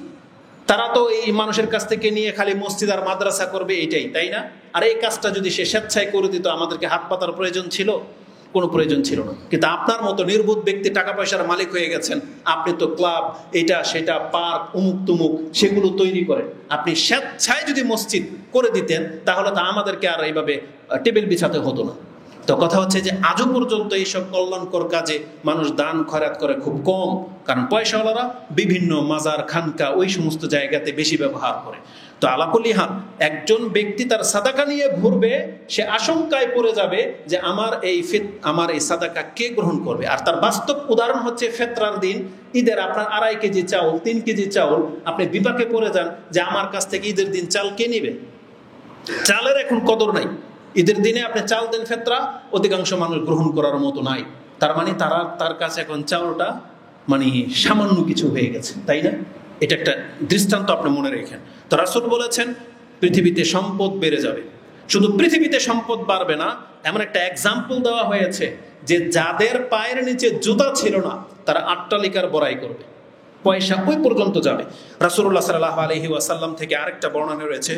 তারা তো এই মানুষের কাছ থেকে নিয়ে খালি মসজিদ আর মাদ্রাসা করবে, এটাই, তাই না? আর এই কাজটা যদি সে স্বেচ্ছায় করে দিত, আমাদেরকে হাত পাতার প্রয়োজন ছিল? কোনো প্রয়োজন ছিল না। কিন্তু আপনার মতো নির্বোধ ব্যক্তি টাকা পয়সার মালিক হয়ে গেছেন, আপনি তো ক্লাব, এটা সেটা, পার্ক, উমুক তুমুক সেগুলো তৈরি করেন। আপনি স্বেচ্ছায় যদি মসজিদ করে দিতেন, তাহলে তো আমাদেরকে আর এইভাবে টেবিল বিছাতে হতো না। তো কথা হচ্ছে যে আজও পর্যন্ত এইসব কল্যাণকর কাজে মানুষ দান খয়রাত করে খুব কম, কারণ পয়সাওয়ালারা বিভিন্ন মাজার, খানকা, ওই সমস্ত জায়গাতে বেশি ব্যবহার করে। তো আলাকুলি হাল, একজন ব্যক্তি তার সাদাকা নিয়ে ঘুরবে, সে আশঙ্কায় পড়ে যাবে যে আমার এই সাদাকা কে গ্রহণ করবে। আর তার বাস্তব উদাহরণ হচ্ছে ফেতরার দিন, ঈদের আপনার 2.5 কেজি চাউল, 3 কেজি চাউল, আপনি বিপাকে পড়ে যান যে আমার কাছ থেকে ঈদের দিন চাল কে নিবে? চালের এখন কদর নাই। ঈদের দিনে আপনি চাল দেন ফেতরা, অধিকাংশ মানুষ গ্রহণ করার মতো নাই। তার মানে তার কাছে এখন চাউলটা সামান্য কিছু হয়ে গেছে, তাই না? এটা একটা দৃষ্টান্ত আপনি মনে রেখেন। তো রাসূল বলেছেন পৃথিবীতে সম্পদ বেড়ে যাবে। শুধু পৃথিবীতে সম্পদ বাড়বে না, এমন একটা এক্সাম্পল দেওয়া হয়েছে যে যাদের পায়ের নিচে জুতা ছিল না, তারা অট্টালিকার বড়াই করবে, পয়সা ওই পর্যন্ত যাবে। রাসূলুল্লাহ সাল্লাল্লাহু আলাইহি ওয়াসাল্লাম থেকে আরেকটা বর্ণনা রয়েছে,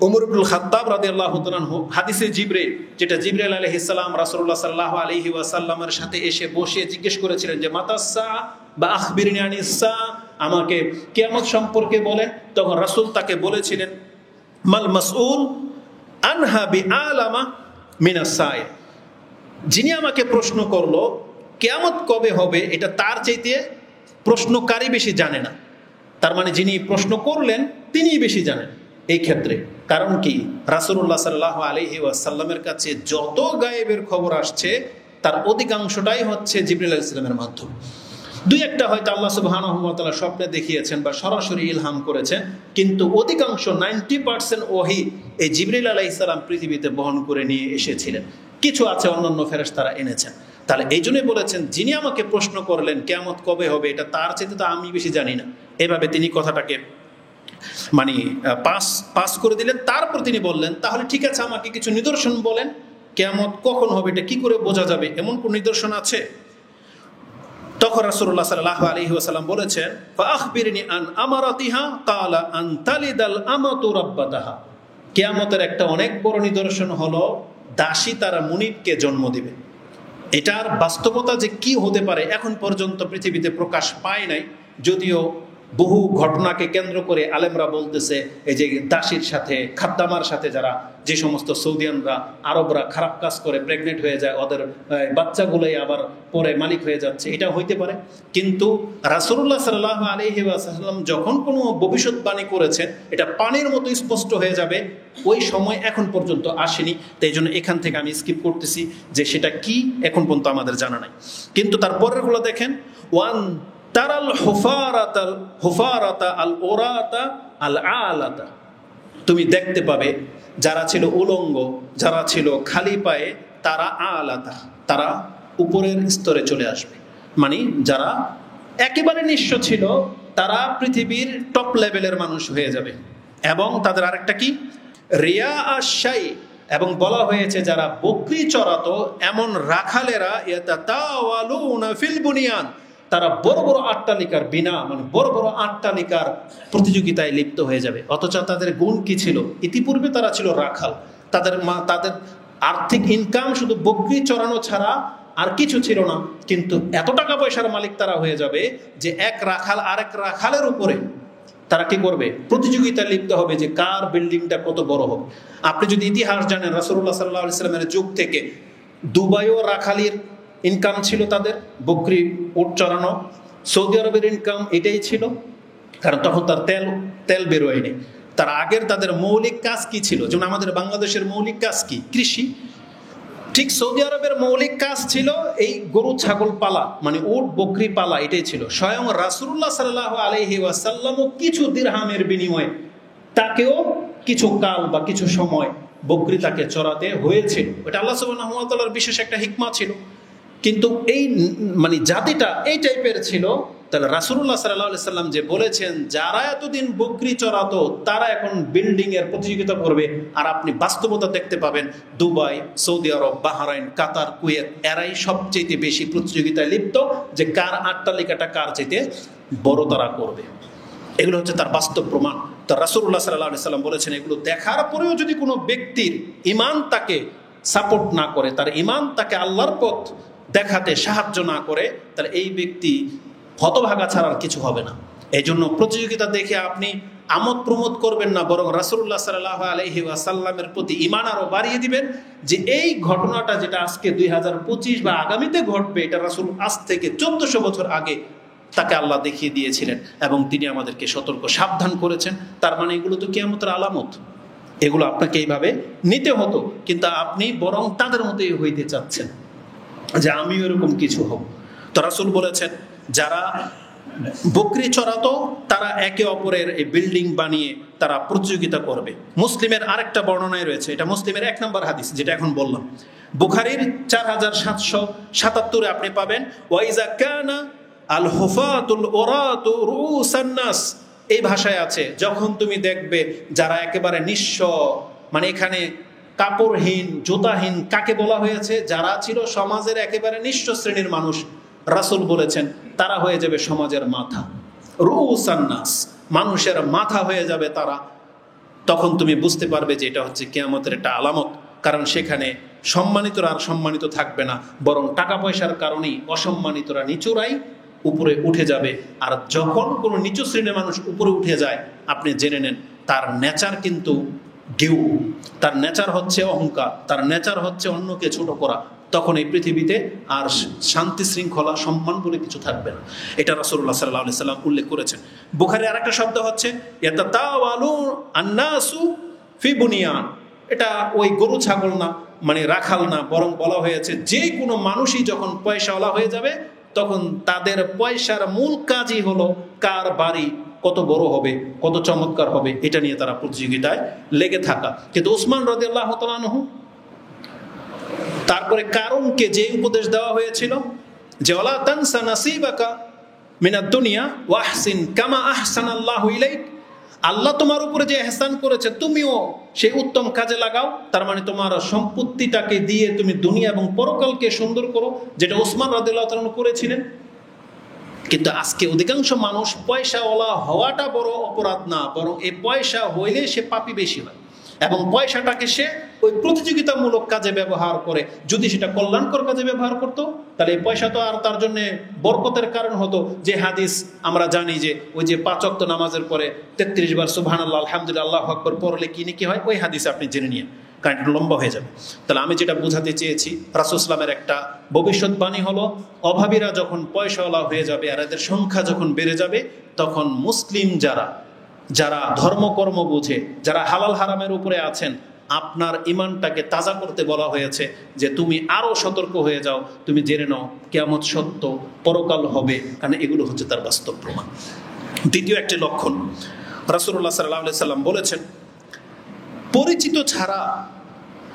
ওমর ইবনুল খাত্তাব রাদিয়াল্লাহু তাআলা আনহু, হাদিসে জিবরিল, যেটা জিবরাইল আলাইহিস সালাম রাসূলুল্লাহ সাল্লাল্লাহু আলাইহি ওয়াসাল্লামের সাথে এসে বসে জিজ্ঞেস করেছিলেন যে মাতাসসা বা আখবিরনি আনিসসা, আমাকে কিয়ামত সম্পর্কে বলেন। তখন রাসূল তাকে বলেছিলেন মাল মাসউল আনহা বিআলামা মিনাস সাইল, যিনি আমাকে প্রশ্ন করলো কিয়ামত কবে হবে, এটা তার চাইতে প্রশ্নকারী বেশি জানে না। তার মানে যিনি প্রশ্ন করলেন তিনিই বেশি জানেন এই ক্ষেত্রে। কারণ কি, রাসূলুল্লাহ সাল্লাল্লাহু আলাইহি ওয়াসাল্লামের কাছে যত গায়েবের খবর আসছে তার অধিকাংশটাই হচ্ছে জিবরিল আলাইহিস সালামের মাধ্যমে। 2-1টা হয়তো আল্লাহ সুবহানাহু ওয়া তাআলা স্বপ্নে দেখিয়েছেন বা সরাসরি ইলহাম করেছেন, কিন্তু অধিকাংশ 90% ওহী এই জিবরিল আলাইহিস সালাম পৃথিবীতে বহন করে নিয়ে এসেছিলেন। কিছু আছে অন্যান্য ফেরেশতারা এনেছেন। তাহলে এই জন্যই বলেছেন যিনি আমাকে প্রশ্ন করলেন কিয়ামত কবে হবে, এটা তার চাইতে তো আমি বেশি জানি না। এভাবে তিনি কথাটাকে মানে পাস করে দিলেন। তারপর তিনি বললেন, তাহলে ঠিক আছে, আমাকে কিছু নিদর্শন বলেন, কিয়ামত কখন হবে, এটা কি করে বোঝা যাবে, এমন কোন নিদর্শন আছে? তখন রাসূলুল্লাহ সাল্লাল্লাহু আলাইহি ওয়াসাল্লাম বলেছেন, ফাআখবিরনি আন আমারাতিহা ক্বালা আন তালিদাল আমাতু রাব্বাতাহা। কিয়ামতের একটা অনেক বড় নিদর্শন হলো দাসী তার মুনিবকে জন্ম দিবে। এটার বাস্তবতা যে কি হতে পারে এখন পর্যন্ত পৃথিবীতে প্রকাশ পায় নাই, যদিও বহু ঘটনাকে কেন্দ্র করে আলেমরা বলতেছে এই যে দাসীর সাথে খাদ্দামার সাথে যারা যে সমস্ত সৌদিয়ানরা আরবরা খারাপ কাজ করে প্রেগনেন্ট হয়ে যায়, ওদের বাচ্চাগুলোই আবার পরে মালিক হয়ে যাচ্ছে, এটা হইতে পারে। কিন্তু রাসূলুল্লাহ সাল্লাল্লাহু আলাইহি ওয়াসাল্লাম যখন কোনো ভবিষ্যৎবাণী করেছেন, এটা পানির মতো স্পষ্ট হয়ে যাবে, ওই সময় এখন পর্যন্ত আসেনি। তাই জন্য এখান থেকে আমি স্কিপ করতেছি যে সেটা কি এখন পর্যন্ত আমাদের জানা নাই। কিন্তু তার পরেরগুলো দেখেন, ওয়ান তারাল হুফারাতা আল ওরাতা আল আলাতা, তুমি দেখতে পাবে যারা ছিল উলঙ্গ, যারা ছিল খালি পায়ে, তারা আলাতা, তারা উপরের স্তরে চলে আসবে। মানে যারা একেবারে নিঃস্ব ছিল তারা পৃথিবীর টপ লেভেলের মানুষ হয়ে যাবে। এবং তাদের আরেকটা কি, রিয়া আশাই, এবং বলা হয়েছে যারা বকরি চড়াতো এমন রাখালেরা ইয়াতাতাওয়ালুনা ফিল বুনিয়ান, তারা বড় বড় আট্টালিকার মানে বড় বড় আট্টালিকার প্রতিযোগিতায় লিপ্ত হয়ে যাবে। অথচ তাদের গুণ কি ছিল? ইতিপূর্বে তারা ছিল রাখাল, তাদের আর্থিক ইনকাম শুধু বকরি চড়ানো ছাড়া আর কিছু ছিল না। কিন্তু এত টাকা পয়সার মালিক তারা হয়ে যাবে যে এক রাখাল আরেক রাখালের উপরে তারা কি করবে? প্রতিযোগিতায় লিপ্ত হবে যে কার বিল্ডিংটা কত বড় হবে। আপনি যদি ইতিহাস জানেন, রাসূলুল্লাহ সাল্লাল্লাহু আলাইহি ওয়াসাল্লামের যুগ থেকে দুবাইও রাখালির ইনকাম ছিল, তাদের বকরি উট চড়ানো। সৌদি আরবের ইনকাম এটাই ছিল, কারণ তখন তার তেল বেরোয়নি। তার আগের তাদের মৌলিক কাজ কি ছিল? যেমন আমাদের বাংলাদেশের মৌলিক কাজ কি? কৃষি। ঠিক সৌদি আরবের মৌলিক কাজ ছিল এই গরু ছাগল পালা, মানে উট বকরি পালা, এটাই ছিল। স্বয়ং রাসূলুল্লাহ সাল্লাল্লাহু আলাইহি ওয়াসাল্লামও কিছু দিরহামের বিনিময়ে তাকেও কিছু কাল বা কিছু সময় বকরি তাকে চড়াতে হয়েছিল। এটা আল্লাহ সুবহানাহু ওয়া তাআলার বিশেষ একটা হিকমা ছিল। কিন্তু এই মানে জাতিটা এই টাইপের ছিল, তাহলে রাসূলুল্লাহ সাল্লাল্লাহু আলাইহি সাল্লাম যে বলেছেন যারা এতদিন বকরি চড়াতো তারা এখন বিল্ডিং এর প্রতিযোগিতা করবে, আর আপনি বাস্তবতা দেখতে পাবেন দুবাই, সৌদি আরব, বাহরাইন, কাতার, কুয়েত, এরাই সবচেয়ে বেশি প্রতিযোগিতায় লিপ্ত যে কার আট্টালিকাটা কার চাইতে বড় তারা করবে। এগুলো হচ্ছে তার বাস্তব প্রমাণ। তো রাসূলুল্লাহ সাল্লাল্লাহু আলাইহি সাল্লাম বলেছেন এগুলো দেখার পরেও যদি কোনো ব্যক্তির ঈমান তাকে সাপোর্ট না করে, তার ঈমান তাকে আল্লাহর পথ দেখাতে সাহায্য না করে, তাহলে এই ব্যক্তি হতভাগা ছাড়া আর কিছু হবে না। এই জন্য প্রতিযোগিতা দেখে আপনি আমোদ প্রমোদ করবেন না, বরং রাসূলুল্লাহ সাল্লাল্লাহু আলাইহি ওয়াসাল্লামের প্রতি ঈমান আরো বাড়িয়ে দিবেন যে এই ঘটনাটা যেটা আজকে 2025 বা আগামীতে ঘটবে, এটা রাসূল আজ থেকে 1400 বছর আগে তাকে আল্লাহ দেখিয়ে দিয়েছিলেন এবং তিনি আমাদেরকে সতর্ক সাবধান করেছেন। তার মানে এগুলো তো কিয়ামতের আলামত, এগুলো আপনাকে এইভাবে নিতে হতো, কিন্তু আপনি বরং তাদের মতোই হইতে চাচ্ছেন যে আমিও এরকম কিছু হব। তো রাসূল বলেছেন যারা বকরি চড়াতো তারা একে অপরের এই বিল্ডিং বানিয়ে তারা প্রতিযোগিতা করবে। মুসলিমের আরেকটা বর্ণনায় রয়েছে, এটা মুসলিমের 1 নম্বর হাদিস যেটা এখন বললাম, বুখারীর 4777 আপনি পাবেন, ওয়াইজা কানা আল হুফাতুল উরাতু রুউসান নাস, এই ভাষায় আছে যখন তুমি দেখবে যারা একেবারে নিঃস্ব, মানে এখানে কাপড়হীন জুতাহীন কাকে বলা হয়েছে? যারা ছিল সমাজের একেবারে নিঃস্ব শ্রেণীর মানুষ। রাসূল বলেছেন তারা হয়ে যাবে সমাজের মাথা, রুউসান নাস, মানুষের মাথা হয়ে যাবে তারা। তখন তুমি বুঝতে পারবে যে এটা হচ্ছে কিয়ামতের একটা আলামত, কারণ সেখানে সম্মানিতরা আর সম্মানিত থাকবে না, বরং টাকা পয়সার কারণেই অসম্মানিতরা নিচুরাই উপরে উঠে যাবে। আর যখন কোনো নিচু শ্রেণীর মানুষ উপরে উঠে যায়, আপনি জেনে নেন তার নেচার কিন্তু গেউ, তার নেচার হচ্ছে অহংকার, তার নেচার হচ্ছে অন্যকে ছোট করা। তখন এই পৃথিবীতে আর শান্তি শৃঙ্খলা সম্মান বলে কিছু থাকবে না। এটা রাসূলুল্লাহ সাল্লাল্লাহু আলাইহি সাল্লাম উল্লেখ করেছেন। বুখারীর আরেকটা শব্দ হচ্ছে ইয়াতাতাওয়ালু আন-নাসু ফি বুনিয়ান, এটা ওই গরু ছাগল না, মানে রাখাল না, বরং বলা হয়েছে যে কোনো মানুষই যখন পয়সাওয়ালা হয়ে যাবে তখন তাদের পয়সার মূল কাজই হলো কার বাড়ি কত বড় হবে, কত চমৎকার হবে, এটা নিয়ে তারা প্রতিযোগিতায় লেগে থাকা। কিন্তু উসমান রাদিয়াল্লাহু তাআলা আনহু তারপরে কারণকে যে উপদেশ দেওয়া হয়েছিল যে ওয়ালা তানসা নাসিবাকা মিনাদ দুনিয়া ওয়াহসিন কামা আহসানাল্লাহু ইলাইক, আল্লাহ তোমার উপরে যে এহসান করেছে তুমিও সেই উত্তম কাজে লাগাও। তার মানে তোমার সম্পত্তিটাকে দিয়ে তুমি দুনিয়া এবং পরকালকে সুন্দর করো, যেটা ওসমান রাদিয়াল্লাহু তাআলা করেছিলেন। কিন্তু আজকে অধিকাংশ মানুষ পয়সাওয়ালা হওয়াটা বড় অপরাধ না, বরং এই পয়সা হইলে সে পাপী বেশি হয় এবং পয়সাটাকে সে ওই প্রতিযোগিতামূলক কাজে ব্যবহার করে। যদি সেটা কল্যাণকর কাজে ব্যবহার করতো তাহলে এই পয়সা তো আর তার জন্য বরকতের কারণ হতো। যে হাদিস আমরা জানি যে ওই যে 5 ওয়াক্ত নামাজের পরে 33 বার সুবহানাল্লাহ আলহামদুলিল্লাহ আল্লাহু আকবার পড়লে কি নাকি হয়, ওই হাদিস আপনি জেনে নিন, কারণ এটা লম্বা হয়ে যাবে। তাহলে আমি যেটা বোঝাতে চেয়েছি, রাসূল সাল্লাল্লাহু আলাইহি ওয়াসাল্লামের একটা ভবিষ্যৎবাণী হলো, অভাবীরা যখন পয়সাওয়ালা হয়ে যাবে আর এদের সংখ্যা যখন বেড়ে যাবে, তখন মুসলিম যারা ধর্মকর্ম বুঝে, যারা হালাল হারামের উপরে আছেন, আপনার ইমানটাকে তাজা করতে বলা হয়েছে যে তুমি আরো সতর্ক হয়ে যাও, তুমি জেনে নাও কিয়ামত সত্য, পরকাল হবে, কারণ এগুলো হচ্ছে তার বাস্তব প্রমাণ। দ্বিতীয় একটি লক্ষণ, রাসূলুল্লাহ সাল্লাল্লাহু আলাইহি ওয়াসাল্লাম বলেছেন, পরিচিত ছাড়া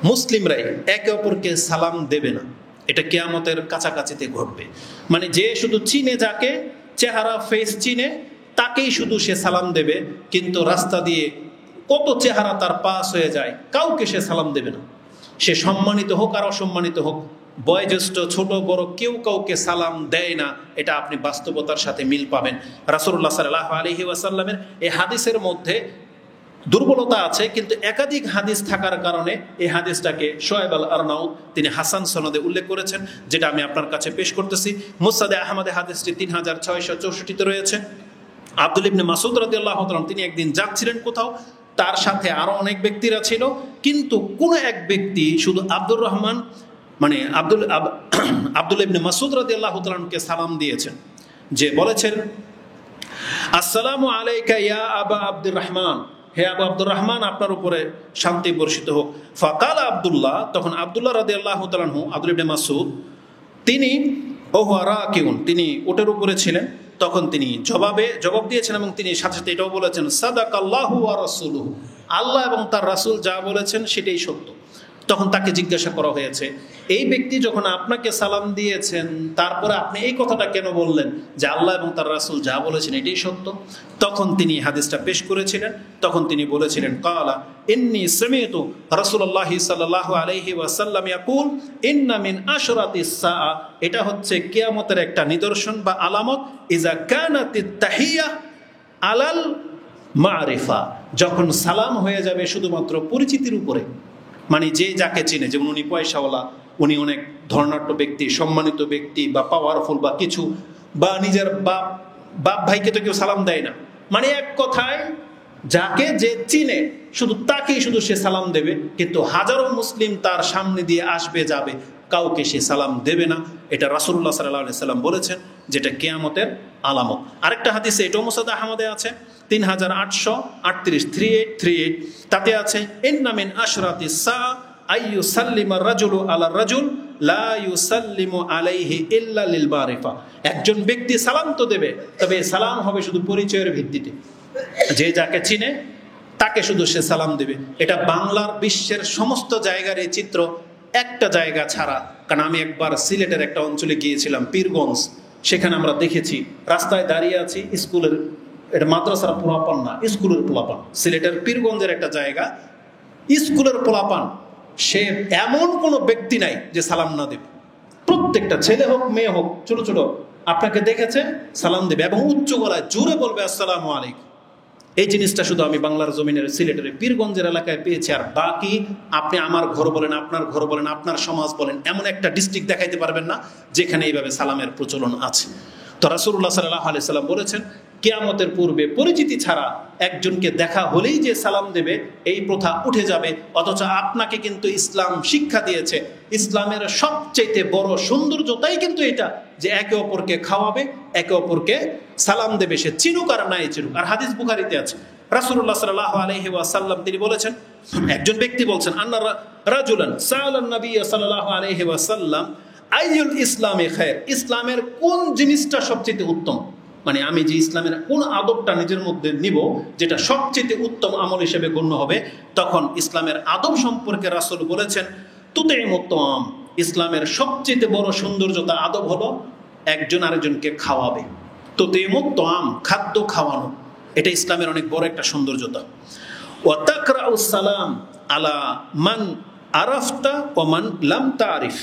মুসলিমরাই একে অপরকে সালাম দেবে না। এটা কিয়ামতের কাছাকাছিতে ঘটবে। মানে যে শুধু চিনে, যাকে চেহারা ফেস চিনে, তাকেই শুধু সে সালাম দেবে, কিন্তু রাস্তা দিয়ে কত চেহারা তার পাস হয়ে যায়, কাউকে সে সালাম দেবে না। সে সম্মানিত হোক আর অসম্মানিত হোক, বয়োজ্যেষ্ঠ ছোট বড় কেউ কাউকে সালাম দেয় না। এটা আপনি বাস্তবতার সাথে মিল পাবেন। রাসূলুল্লাহ সাল্লাল্লাহু আলাইহি ওয়াসাল্লামের এই হাদিসের মধ্যে দুর্বলতা আছে, কিন্তু একাধিক হাদিস থাকার কারণে এই হাদিসটাকে শোয়েব আল আরনাউত তিনি হাসান সনদে উল্লেখ করেছেন, যেটা আমি আপনার কাছে পেশ করতেছি। মুসনাদে আহমদে হাদিসটি 3664 রয়েছে। আব্দুল ইবনে মাসউদ রাদিয়াল্লাহু তাআলা তিনি একদিন যাচ্ছিলেন কোথাও, তার সাথে আরো অনেক ব্যক্তিরা ছিল, কিন্তু কোন এক ব্যক্তি শুধু আব্দুল ইবনে মাসউদ রাদিয়াল্লাহু তাআলাকে সালাম দিয়েছেন, যে বলেছেন, আসসালামু আলাইকা ইয়া আবা আব্দুর রহমান, হে আবু আব্দুর রহমান, আপনার উপরে শান্তি বর্ষিত হোক। ফাকালা আব্দুল্লাহ, তখন আব্দুল্লাহ রাদিয়াল্লাহু তাআলা আব্দুল ইবনে মাসউদ তিনি তিনি ওটের উপরে ছিলেন, তখন তিনি জবাব দিয়েছেন এবং তিনি সাথে সাথে এটাও বলেছেন, সাদাকাল্লাহু ওয়া রাসূলুহু, আল্লাহ এবং তার রাসূল যা বলেছেন সেটাই সত্য। তখন তাকে জিজ্ঞাসা করা হয়েছে, এই ব্যক্তি যখন আপনাকে সালাম দিয়েছেন, তারপরে আপনি এই কথাটা কেন বললেন যে আল্লাহ এবং তার রাসূল যা বলেছেন এটাই সত্য? তখন তিনি হাদিসটা পেশ করেছিলেন। তখন তিনি বলেছিলেন, ক্বালা ইন্নী সামি'তু রাসূলুল্লাহি সাল্লাল্লাহু আলাইহি ওয়াসাল্লাম ইয়াকুল ইন্না মিন আশরাতিস সাআ, এটা হচ্ছে কিয়ামতের একটা নিদর্শন বা আলামত, ইজা কানাতিত তাহিয়া আলাল মারিফা, যখন সালাম হয়ে যাবে শুধুমাত্র পরিচিতির উপরে। মানে যে যাকে চিনে, যেমন উনি পয়সাওয়ালা, উনি অনেক ধর্নাঢ্য ব্যক্তি, সম্মানিত ব্যক্তি বা পাওয়ারফুল বা কিছু, বা নিজের বাপ ভাইকে তো কেউ সালাম দেয় না। মানে এক কথায় যাকে যে চিনে শুধু তাকেই শুধু সে সালাম দেবে, কিন্তু হাজারো মুসলিম তার সামনে দিয়ে আসবে যাবে, কাউকে সে সালাম দেবে না। এটা রাসূলুল্লাহ সাল্লাল্লাহু আলাইহি ওয়াসাল্লাম বলেছেন, যেটা কিয়ামতের আলামত। আরেকটা হাদিসে এটাও মুসনাদ আহমদে আছে 3838, তাতে আছে, ইন্না মিন আশরাতিস সাআ আইয়ুসাল্লিমা রাজুলু আলা রাজুল লা ইউসাল্লিমু আলাইহি ইল্লা লিল মারিফা, একজন ব্যক্তি সালাম তো দেবে, তবে সালাম হবে শুধু পরিচয়ের ভিত্তিতে। যে যাকে চিনে তাকে শুধু সে সালাম দেবে। এটা বাংলার বিশ্বের সমস্ত জায়গার এই চিত্র, একটা জায়গা ছাড়া। কারণ আমি একবার সিলেটের একটা অঞ্চলে গিয়েছিলাম, পীরগঞ্জ, সেখানে আমরা দেখেছি রাস্তায় দাঁড়িয়ে আছি, স্কুলের, এটা মাদ্রাসার পোলাপান না, স্কুলের পোলাপান, সিলেটের পীরগঞ্জের একটা জায়গা, স্কুলের পোলাপান, সে এমন কোনো ব্যক্তি নাই যে সালাম না দেবে। প্রত্যেকটা ছেলে হোক মেয়ে হোক, ছোট ছোট, আপনাকে দেখেছে সালাম দেবে এবং উচ্চ গলায় জোরে বলবে আসসালামু আলাইকুম। এই জিনিসটা শুধু আমি বাংলার জমিনের সিলেটের পীরগঞ্জের এলাকায় পেয়েছি। আর বাকি আপনি আমার ঘর বলেন, আপনার ঘর বলেন, আপনার সমাজ বলেন, এমন একটা ডিস্ট্রিক্ট দেখাইতে পারবেন না যেখানে এইভাবে সালামের প্রচলন আছে। তো রাসূলুল্লাহ সাল্লাল্লাহু আলাইহি সাল্লাম বলেছেন, কিয়ামতের পূর্বে পরিচিতি ছাড়া একজনকে দেখা হলেই যে সালাম দেবে, এই প্রথা উঠে যাবে। অথচ আপনাকে কিন্তু ইসলাম শিক্ষা দিয়েছে, ইসলামের সবচেয়ে বড় সৌন্দর্যতাই কিন্তু এটা, যে একে অপরকে খাওয়াবে, একে অপরকে সালাম দেবে, সে চিনুক আর নাই চিনুক। আর হাদিস বুখারীতে আছে, রাসূলুল্লাহ সাল্লাল্লাহু আলাইহি ওয়াসাল্লাম তিনি বলেছেন, একজন ব্যক্তি বলছেন, আন্না রাজুলান সাআলান নবী সাল্লাল্লাহু আলাইহি ওয়াসাল্লাম আইয়ুল ইসলামে খায়র, ইসলামের কোন জিনিসটা সবচেয়ে উত্তম, মানে আমি যে ইসলামের কোন আদবটা নিজের মধ্যে নিব যেটা সবচেয়ে উত্তম আমল হিসেবে গণ্য হবে। তখন ইসলামের আদব সম্পর্কে রাসূল বলেছেন, তুতিমুত তাআম, ইসলামের সবচেয়ে বড় সৌন্দর্যতা আদব হলো একজন আরেকজনকে খাওয়াবে। তুতিমুত তাআম, খাদ্য খাওয়ানো। এটা ইসলামের অনেক বড় একটা সৌন্দর্যতা। ওয়া তাকরাউস সালাম আলা মান আরাফতা ওয়া মান লাম তারিফ,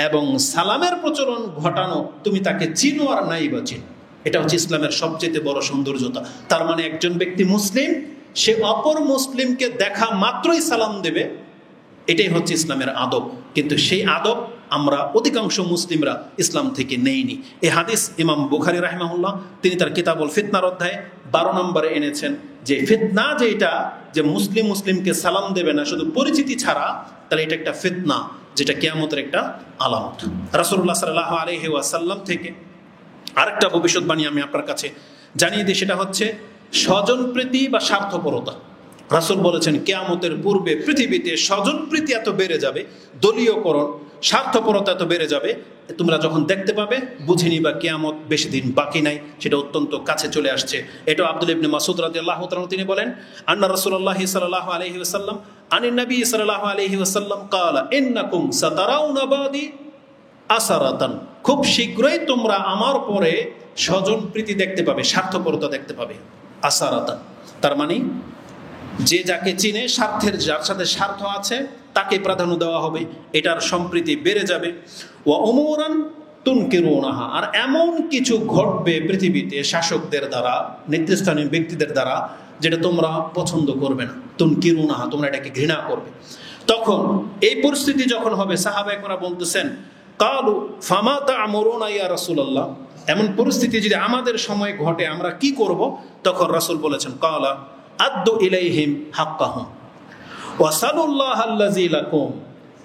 এবং সালামের প্রচলন ঘটানো, তুমি তাকে চিনো আর নাই বা চিনো, এটা হচ্ছে ইসলামের সবচেয়ে বড় সৌন্দর্যতা। তার মানে একজন ব্যক্তি মুসলিম, সে অপর মুসলিমকে দেখা মাত্রই সালাম দেবে, এটাই হচ্ছে ইসলামের আদব। কিন্তু সেই আদব আমরা অধিকাংশ মুসলিমরা ইসলাম থেকে নেইনি। এই হাদিস ইমাম বুখারী রাহিমাহুল্লাহ তিনি তার কিতাবুল ফিতনার অধ্যায়ে 12 নম্বরে এনেছেন যে ফিতনা যেটা, যে মুসলিম মুসলিমকে সালাম দেবে না শুধু পরিচিতি ছাড়া, তাহলে এটা একটা ফিতনা, যেটা কিয়ামতের একটা আলামত। রাসূলুল্লাহ সাল্লাল্লাহু আলাইহি ওয়াসাল্লাম থেকে আরেকটা ভবিষ্যৎবাণী আমি আপনার কাছে জানিয়ে দিই, সেটা হচ্ছে স্বজনপ্রীতি বা স্বার্থপরতা। রাসূল বলেছেন কিয়ামতের পূর্বে পৃথিবীতে স্বজনপ্রীতি এত বেড়ে যাবে, দলীয়করণ, স্বার্থপরতা এত বেড়ে যাবে, তোমরা যখন দেখতে পাবে বুঝে নিবা কিয়ামত বেশি দিন বাকি নাই, সেটা অত্যন্ত কাছে চলে আসছে। এটা আব্দুল্লাহ ইবনে মাসউদ রাদিয়াল্লাহু তাআলা তিনি বলেন, আন্না রাসূলুল্লাহ সাল্লাল্লাহু আলাইহি ওয়াসাল্লাম আনিন নবী সাল্লাল্লাহু আলাইহি ওয়াসাল্লাম ক্বালা ইন্নাকুম সাতারাউনা বাদি আসারাতান, খুব শীঘ্রই তোমরা আমার পরে স্বজনপ্রীতি দেখতে পাবে, স্বার্থপরতা দেখতে পাবে। আসারাতান তার মানে যে যাকে চিনে, স্বার্থের যার সাথে স্বার্থ আছে তাকে প্রাধান্য দেওয়া হবে, এটার সম্প্রীতি বেড়ে যাবে। ওয়া উমুরান তুনকিরুনাহা, আর এমন কিছু ঘটবে পৃথিবীতে শাসকদের দ্বারা, নেতৃস্থানীয় ব্যক্তিদের দ্বারা, যেটা তোমরা পছন্দ করবে না। তুনকিরুনাহা, তোমরা এটাকে ঘৃণা করবে। তখন এই পরিস্থিতি যখন হবে, সাহাবা একরা বলতেছেন কালু ফামা তা'মুরুনা ইয়া রাসূলুল্লাহ, এমন পরিস্থিতি যদি আমাদের সময় ঘটে আমরা কি করব? তখন রাসূল বলেছেন কালা আদ্দু ইলাইহিম হাক্কাহুম ওয়াসালুল্লাহ আল্লাযী লাকুম,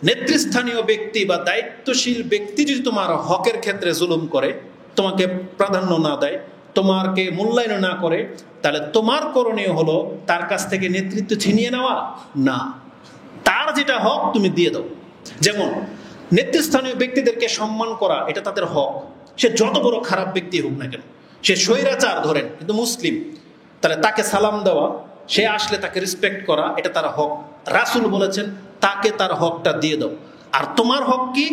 নেতৃস্থানীয় ব্যক্তি বা দায়িত্বশীল ব্যক্তি যদি তোমার হকের ক্ষেত্রে জুলুম করে, তোমাকে প্রাধান্য না দেয়, তোমাকে মূল্যায়ন না করে, তাহলে তোমার করণীয় হলো তার কাছ থেকে নেতৃত্ব ছিনিয়ে নেওয়া না, তার যেটা হক তুমি দিয়ে দাও। যেমন নেতৃস্থানীয় ব্যক্তিদেরকে সম্মান করা, এটা তাদের হক, সে যত বড় খারাপ ব্যক্তি হোক না কেন, সে স্বৈরাচার ধরেন কিন্তু মুসলিম, তাহলে তাকে সালাম দেওয়া, সে আসলে তাকে রেসপেক্ট করা, এটা তার হক। রাসূল বলেছেন তাকে তার হকটা দিয়ে দাও। আর তোমার হক কি?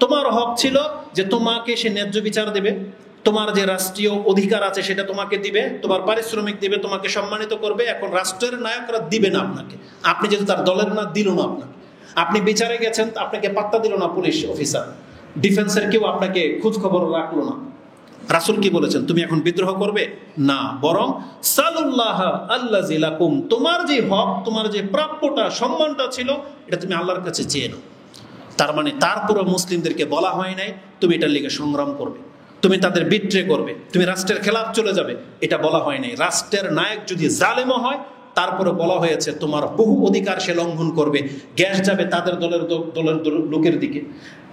তোমার হক ছিল যে তোমাকে সে ন্যায্য বিচার দেবে, তোমার যে রাষ্ট্রীয় অধিকার আছে সেটা তোমাকে দিবে, তোমার পারিশ্রমিক দিবে, তোমাকে সম্মানিত করবে। এখন রাষ্ট্রের নায়করা দিবে না আপনাকে, আপনি যেহেতু তার দলের না, দিল না আপনাকে, আপনি বিচারে গেছেন, আপনাকে পাত্তা দিল না পুলিশ অফিসার, ডিফেন্সের কেউ আপনাকে খোঁজ খবর রাখলো না। রাসূল কি বলেছেন? তুমি এখন বিদ্রোহ করবে না, বরং সালুল্লাহ আল্লাযী লাকুম, তোমার যে হক, তোমার যে প্রাপ্যটা, সম্মানটা ছিল, এটা তুমি আল্লাহর কাছে চেয়ে নাও। তার মানে তারপরে মুসলিমদেরকে বলা হয় নাই তুমি এটার লিগে সংগ্রাম করবে, তুমি তাদের বিট্রে করবে, তুমি রাষ্ট্রের খেলাফ চলে যাবে, এটা বলা হয় নাই। রাষ্ট্রের নায়ক যদি জালেমও হয়, তারপরে বলা হয়েছে তোমার বহু অধিকার সে লঙ্ঘন করবে, গ্যাস যাবে তাদের দলের লোকের দিকে,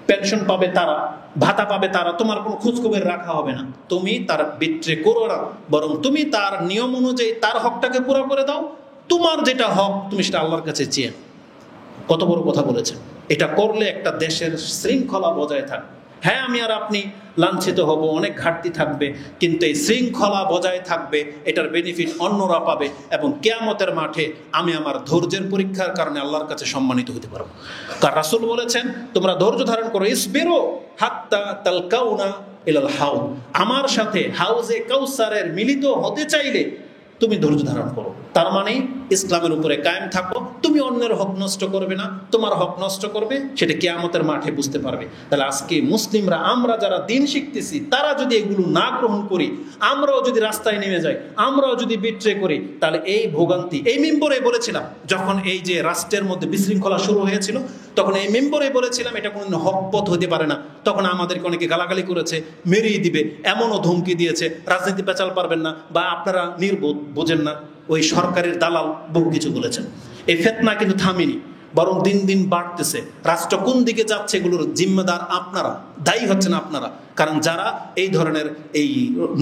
পেনশন পাবে তারা, ভাতা পাবে তারা, তোমার কোনো খোঁজখবর রাখা হবে না। তুমি তার বিট্রে করো না, বরং তুমি তার নিয়ম অনুযায়ী তার হকটাকে পুরো করে দাও, তোমার যেটা হক তুমি সেটা আল্লাহর কাছে চেয়ে। কত বড় কথা বলেছেন! এটা করলে একটা দেশের শৃঙ্খলা বজায় থাকবে। হ্যাঁ, আমি আর আপনি লাঞ্ছিত হব, অনেক ঘাটতি থাকবে, কিন্তু এই শৃঙ্খলা বজায় থাকবে, এটার বেনিফিট অন্যরা পাবে, এবং কিয়ামতের মাঠে আমি আমার ধৈর্যের পরীক্ষার কারণে আল্লাহর কাছে সম্মানিত হতে পারবো। কারণ রাসূল বলেছেন তোমরা ধৈর্য ধারণ করো, ইসবিরু হাত্তা তালকাউনা ইলাল হাউদ, আমার সাথে হাউজে কাউসারের মিলিত হতে চাইলে তুমি ধৈর্য ধারণ করো। তার মানে ইসলামের উপরে কায়েম থাকো, তুমি অন্যের হক নষ্ট করবে না, তোমার হক নষ্ট করবে সেটা কিয়ামতের মাঠে বুঝতে পারবে। তাহলে আজকে মুসলিমরা, আমরা যারা দিন শিখতেছি, তারা যদি এগুলো না গ্রহণ করি, আমরাও যদি রাস্তায় নেমে যাই, আমরাও যদি বিট্রে করি, তাহলে এই ভোগান্তি, এই মিম্বরে বলেছিলাম যখন এই যে রাষ্ট্রের মধ্যে বিশৃঙ্খলা শুরু হয়েছিল, তখন এই মেম্বরে বলেছিলাম এটা কোনো হকপথ হতে পারে না। তখন আমাদেরকে অনেকে গালাগালি করেছে, মেরিয়ে দিবে, এমনও ধমকি দিয়েছে, রাজনীতি পেঁচাল পারবেন না, বা আপনারা নির্বোধ, বোঝেন না, ওই সরকারের দালাল, বহু কিছু বলেছেন। এই ফিতনা কিন্তু থামেনি, বরং দিন দিন বাড়তেছে। রাষ্ট্র কোন দিকে যাচ্ছে এগুলোর জিম্মেদার আপনারা, দায়ী হচ্ছেন আপনারা। কারণ যারা এই ধরনের এই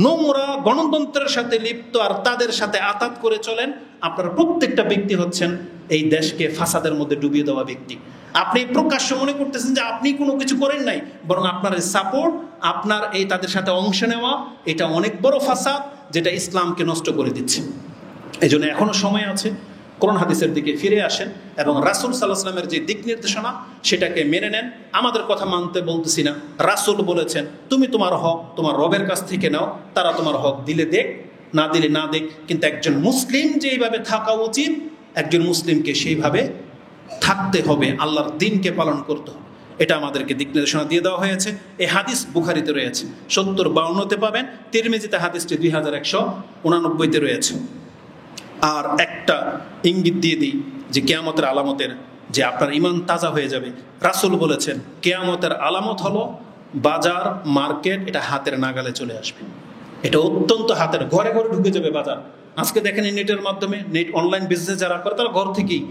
নোংরা গণতন্ত্রের সাথে লিপ্ত আর তাদের সাথে আতাত করে চলেন, আপনারা প্রত্যেকটা ব্যক্তি হচ্ছেন এই দেশকে ফাসাদের মধ্যে ডুবিয়ে দেওয়া ব্যক্তি। আপনি প্রকাশ্য মনে করতেছেন যে আপনি কোনো কিছু করেন নাই, বরং আপনার সাপোর্ট, আপনার এই তাদের সাথে অংশ নেওয়া, এটা অনেক বড় ফাসাদ, যেটা ইসলামকে নষ্ট করে দিচ্ছে। এই জন্য এখনো সময় আছে, কোরআন হাদিসের দিকে ফিরে আসেন এবং রাসূল সাল্লাল্লাহু আলাইহি ওয়াসাল্লামের যে দিক নির্দেশনা সেটাকে মেনে নেন। আমাদের কথা মানতে বলতেছি না, রাসূল বলেছেন তুমি তোমার হক তোমার রবের কাছ থেকে নাও, তারা তোমার হক দিলে দেখ, না দিলে না দেখ, কিন্তু একজন মুসলিম যেইভাবে থাকা উচিত একজন মুসলিমকে সেইভাবে থাকতে হবে, আল্লাহর দিনকে পালন করতে হবে। এটা আমাদেরকে দিক নির্দেশনা দিয়ে দেওয়া হয়েছে। এই হাদিস বুখারীতে রয়েছে 70-52 পাবেন, তিরমিজিতে হাদিসটি 2189 রয়েছে। আর একটা ইঙ্গিত দিয়ে দিই যে কিয়ামতের আলামতের, যে আপনার ঈমান তাজা হয়ে যাবে। রাসূল বলেছেন কিয়ামতের আলামত হলো বাজার, মার্কেট এটা হাতের নাগালে চলে আসবে। এটা অত্যন্ত হাতের, ঘরে ঘরে ঢুকে যাবে বাজার। আজকে দেখেন নেটের মাধ্যমে, নেট অনলাইন বিজনেস যারা করে তারা ঘর থেকেই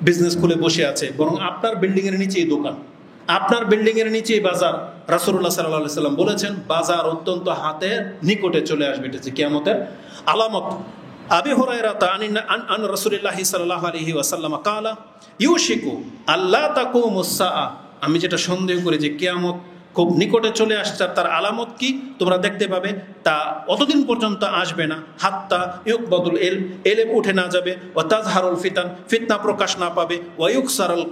বিজনেস খুলে বসে আছে, বরং আপনার বিল্ডিংয়ের নিচেই দোকান, আপনার বিল্ডিংয়ের নিচেই বাজার। রাসূলুল্লাহ সাল্লাল্লাহু আলাইহি ওয়াসাল্লাম বলেছেন বাজার অত্যন্ত হাতের নিকটে চলে আসবে, এটা হচ্ছে কিয়ামতের আলামত। আবি হুরায়রা আন রাসূলিল্লাহ সাল্লাল্লাহু আলাইহি ওয়াসাল্লাম ক্বালা ইউশিকু আল্লা তাকুমুস সাআ, আমি যেটা সন্দেহ করি যে কিয়ামত খুব নিকটে চলে আসছে, তার আলামত কি তোমরা দেখতে পাবে, তা অতদিন পর্যন্ত আসবে না হাত্তা ইউকবাদুল ইলম উঠে না যাবে, ওয়া তাজহারুল ফিতান ফিতনা প্রকাশ না পাবে, ওয়া ইউকসারুল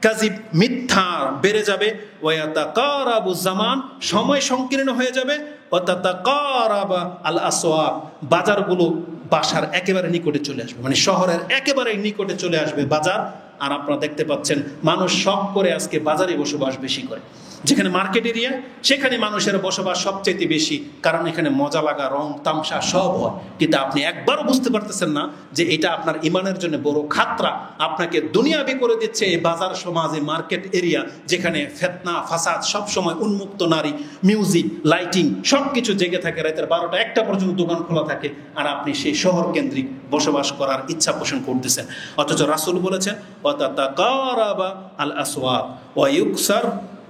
কাযিব মিথ্যা বেড়ে যাবে, ওয়া ইয়াতাকারাবু জামান সময় সংকীর্ণ হয়ে যাবে, ওয়া তাতাকারাবা আল আসওয়াক বাজারগুলো বাসার একেবারে নিকটে চলে আসবে, মানে শহরের একেবারে নিকটে চলে আসবে বাজার। আর আপনারা দেখতে পাচ্ছেন মানুষ শখ করে আজকে বাজারে বসবাস বেশি করে, যেখানে মার্কেট এরিয়া সেখানে মানুষের বসবাস সবচেয়ে বেশি, কারণ এখানে মজা লাগা রং তামসা সব হয়। কিন্তু আপনি একবারও বুঝতে পারতেছেন না যে এটা আপনার ইমানের জন্য বড় খাতরা, আপনাকে দুনিয়াবি করে দিচ্ছে এই বাজার সমাজ, এই মার্কেট এরিয়া, যেখানে ফিতনা ফাসাদ সব সময়, উন্মুক্ত নারী, মিউজিক, লাইটিং সব কিছু জেগে থাকে, রাতের 12টা-1টা পর্যন্ত দোকান খোলা থাকে, আর আপনি সেই শহর কেন্দ্রিক বসবাস করার ইচ্ছা পোষণ করতেছেন। অথচ রাসূল বলেছেন ওয়াতাতাকারাবা আল আসওয়াক ওয়া ইউকসার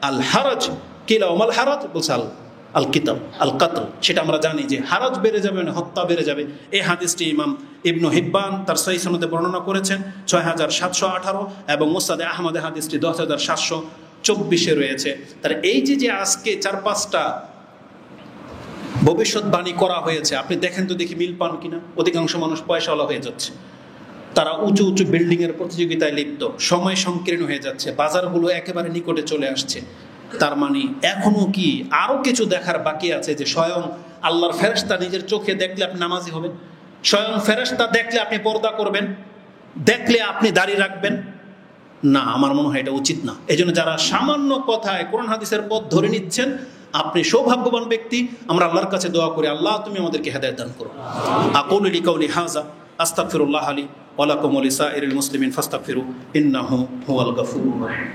আল হারাজ, কিলা ওমাল হারাজ বলছে আল কিতাল আল কাতল, সেটা আমরা জানি যে হারাজ বেড়ে যাবে, মানে হত্যা বেড়ে যাবে। এই হাদিসটি ইমাম ইবনু হিব্বান তার সহিহ সনদে বর্ণনা করেছেন 6718, এবং মুসনাদে আহমদে হাদিসটি 10724 রয়েছে। তার এই যে আজকে 4-5টা ভবিষ্যৎবাণী করা হয়েছে, আপনি দেখেন তো দেখি মিল পান কিনা। অধিকাংশ মানুষ পয়সাওয়ালা হয়ে যাচ্ছে, তারা উঁচু উঁচু বিল্ডিংয়ের প্রতিযোগিতায় লিপ্ত, সময় সংকীর্ণ হয়ে যাচ্ছে, বাজারগুলো একেবারে নিকটে চলে আসছে। তার মানে এখনো কি আরো কিছু দেখার বাকি আছে, যে স্বয়ং আল্লাহর ফেরেশতা নিজের চোখে দেখলে আপনি নামাজি হবেন, স্বয়ং ফেরেশতা দেখলে আপনি পর্দা করবেন, দেখলে আপনি দাঁড়িয়ে রাখবেন না? আমার মনে হয় এটা উচিত না। এই জন্য যারা সামান্য কথায় কোরআন হাদিসের পথ ধরে নিচ্ছেন, আপনি সৌভাগ্যবান ব্যক্তি। আমরা আল্লাহর কাছে দোয়া করি, আল্লাহ তুমি আমাদেরকে হেদায়েত দান করো। আকুলু লিকাউলি হাযা আস্তাগফিরুল্লাহ লি ওয়া লাকুম ওয়া লিসাইরিল মুসলিমিন ফাস্তাগফিরু ইন্নাহু হুয়াল গফুরুর রাহিম।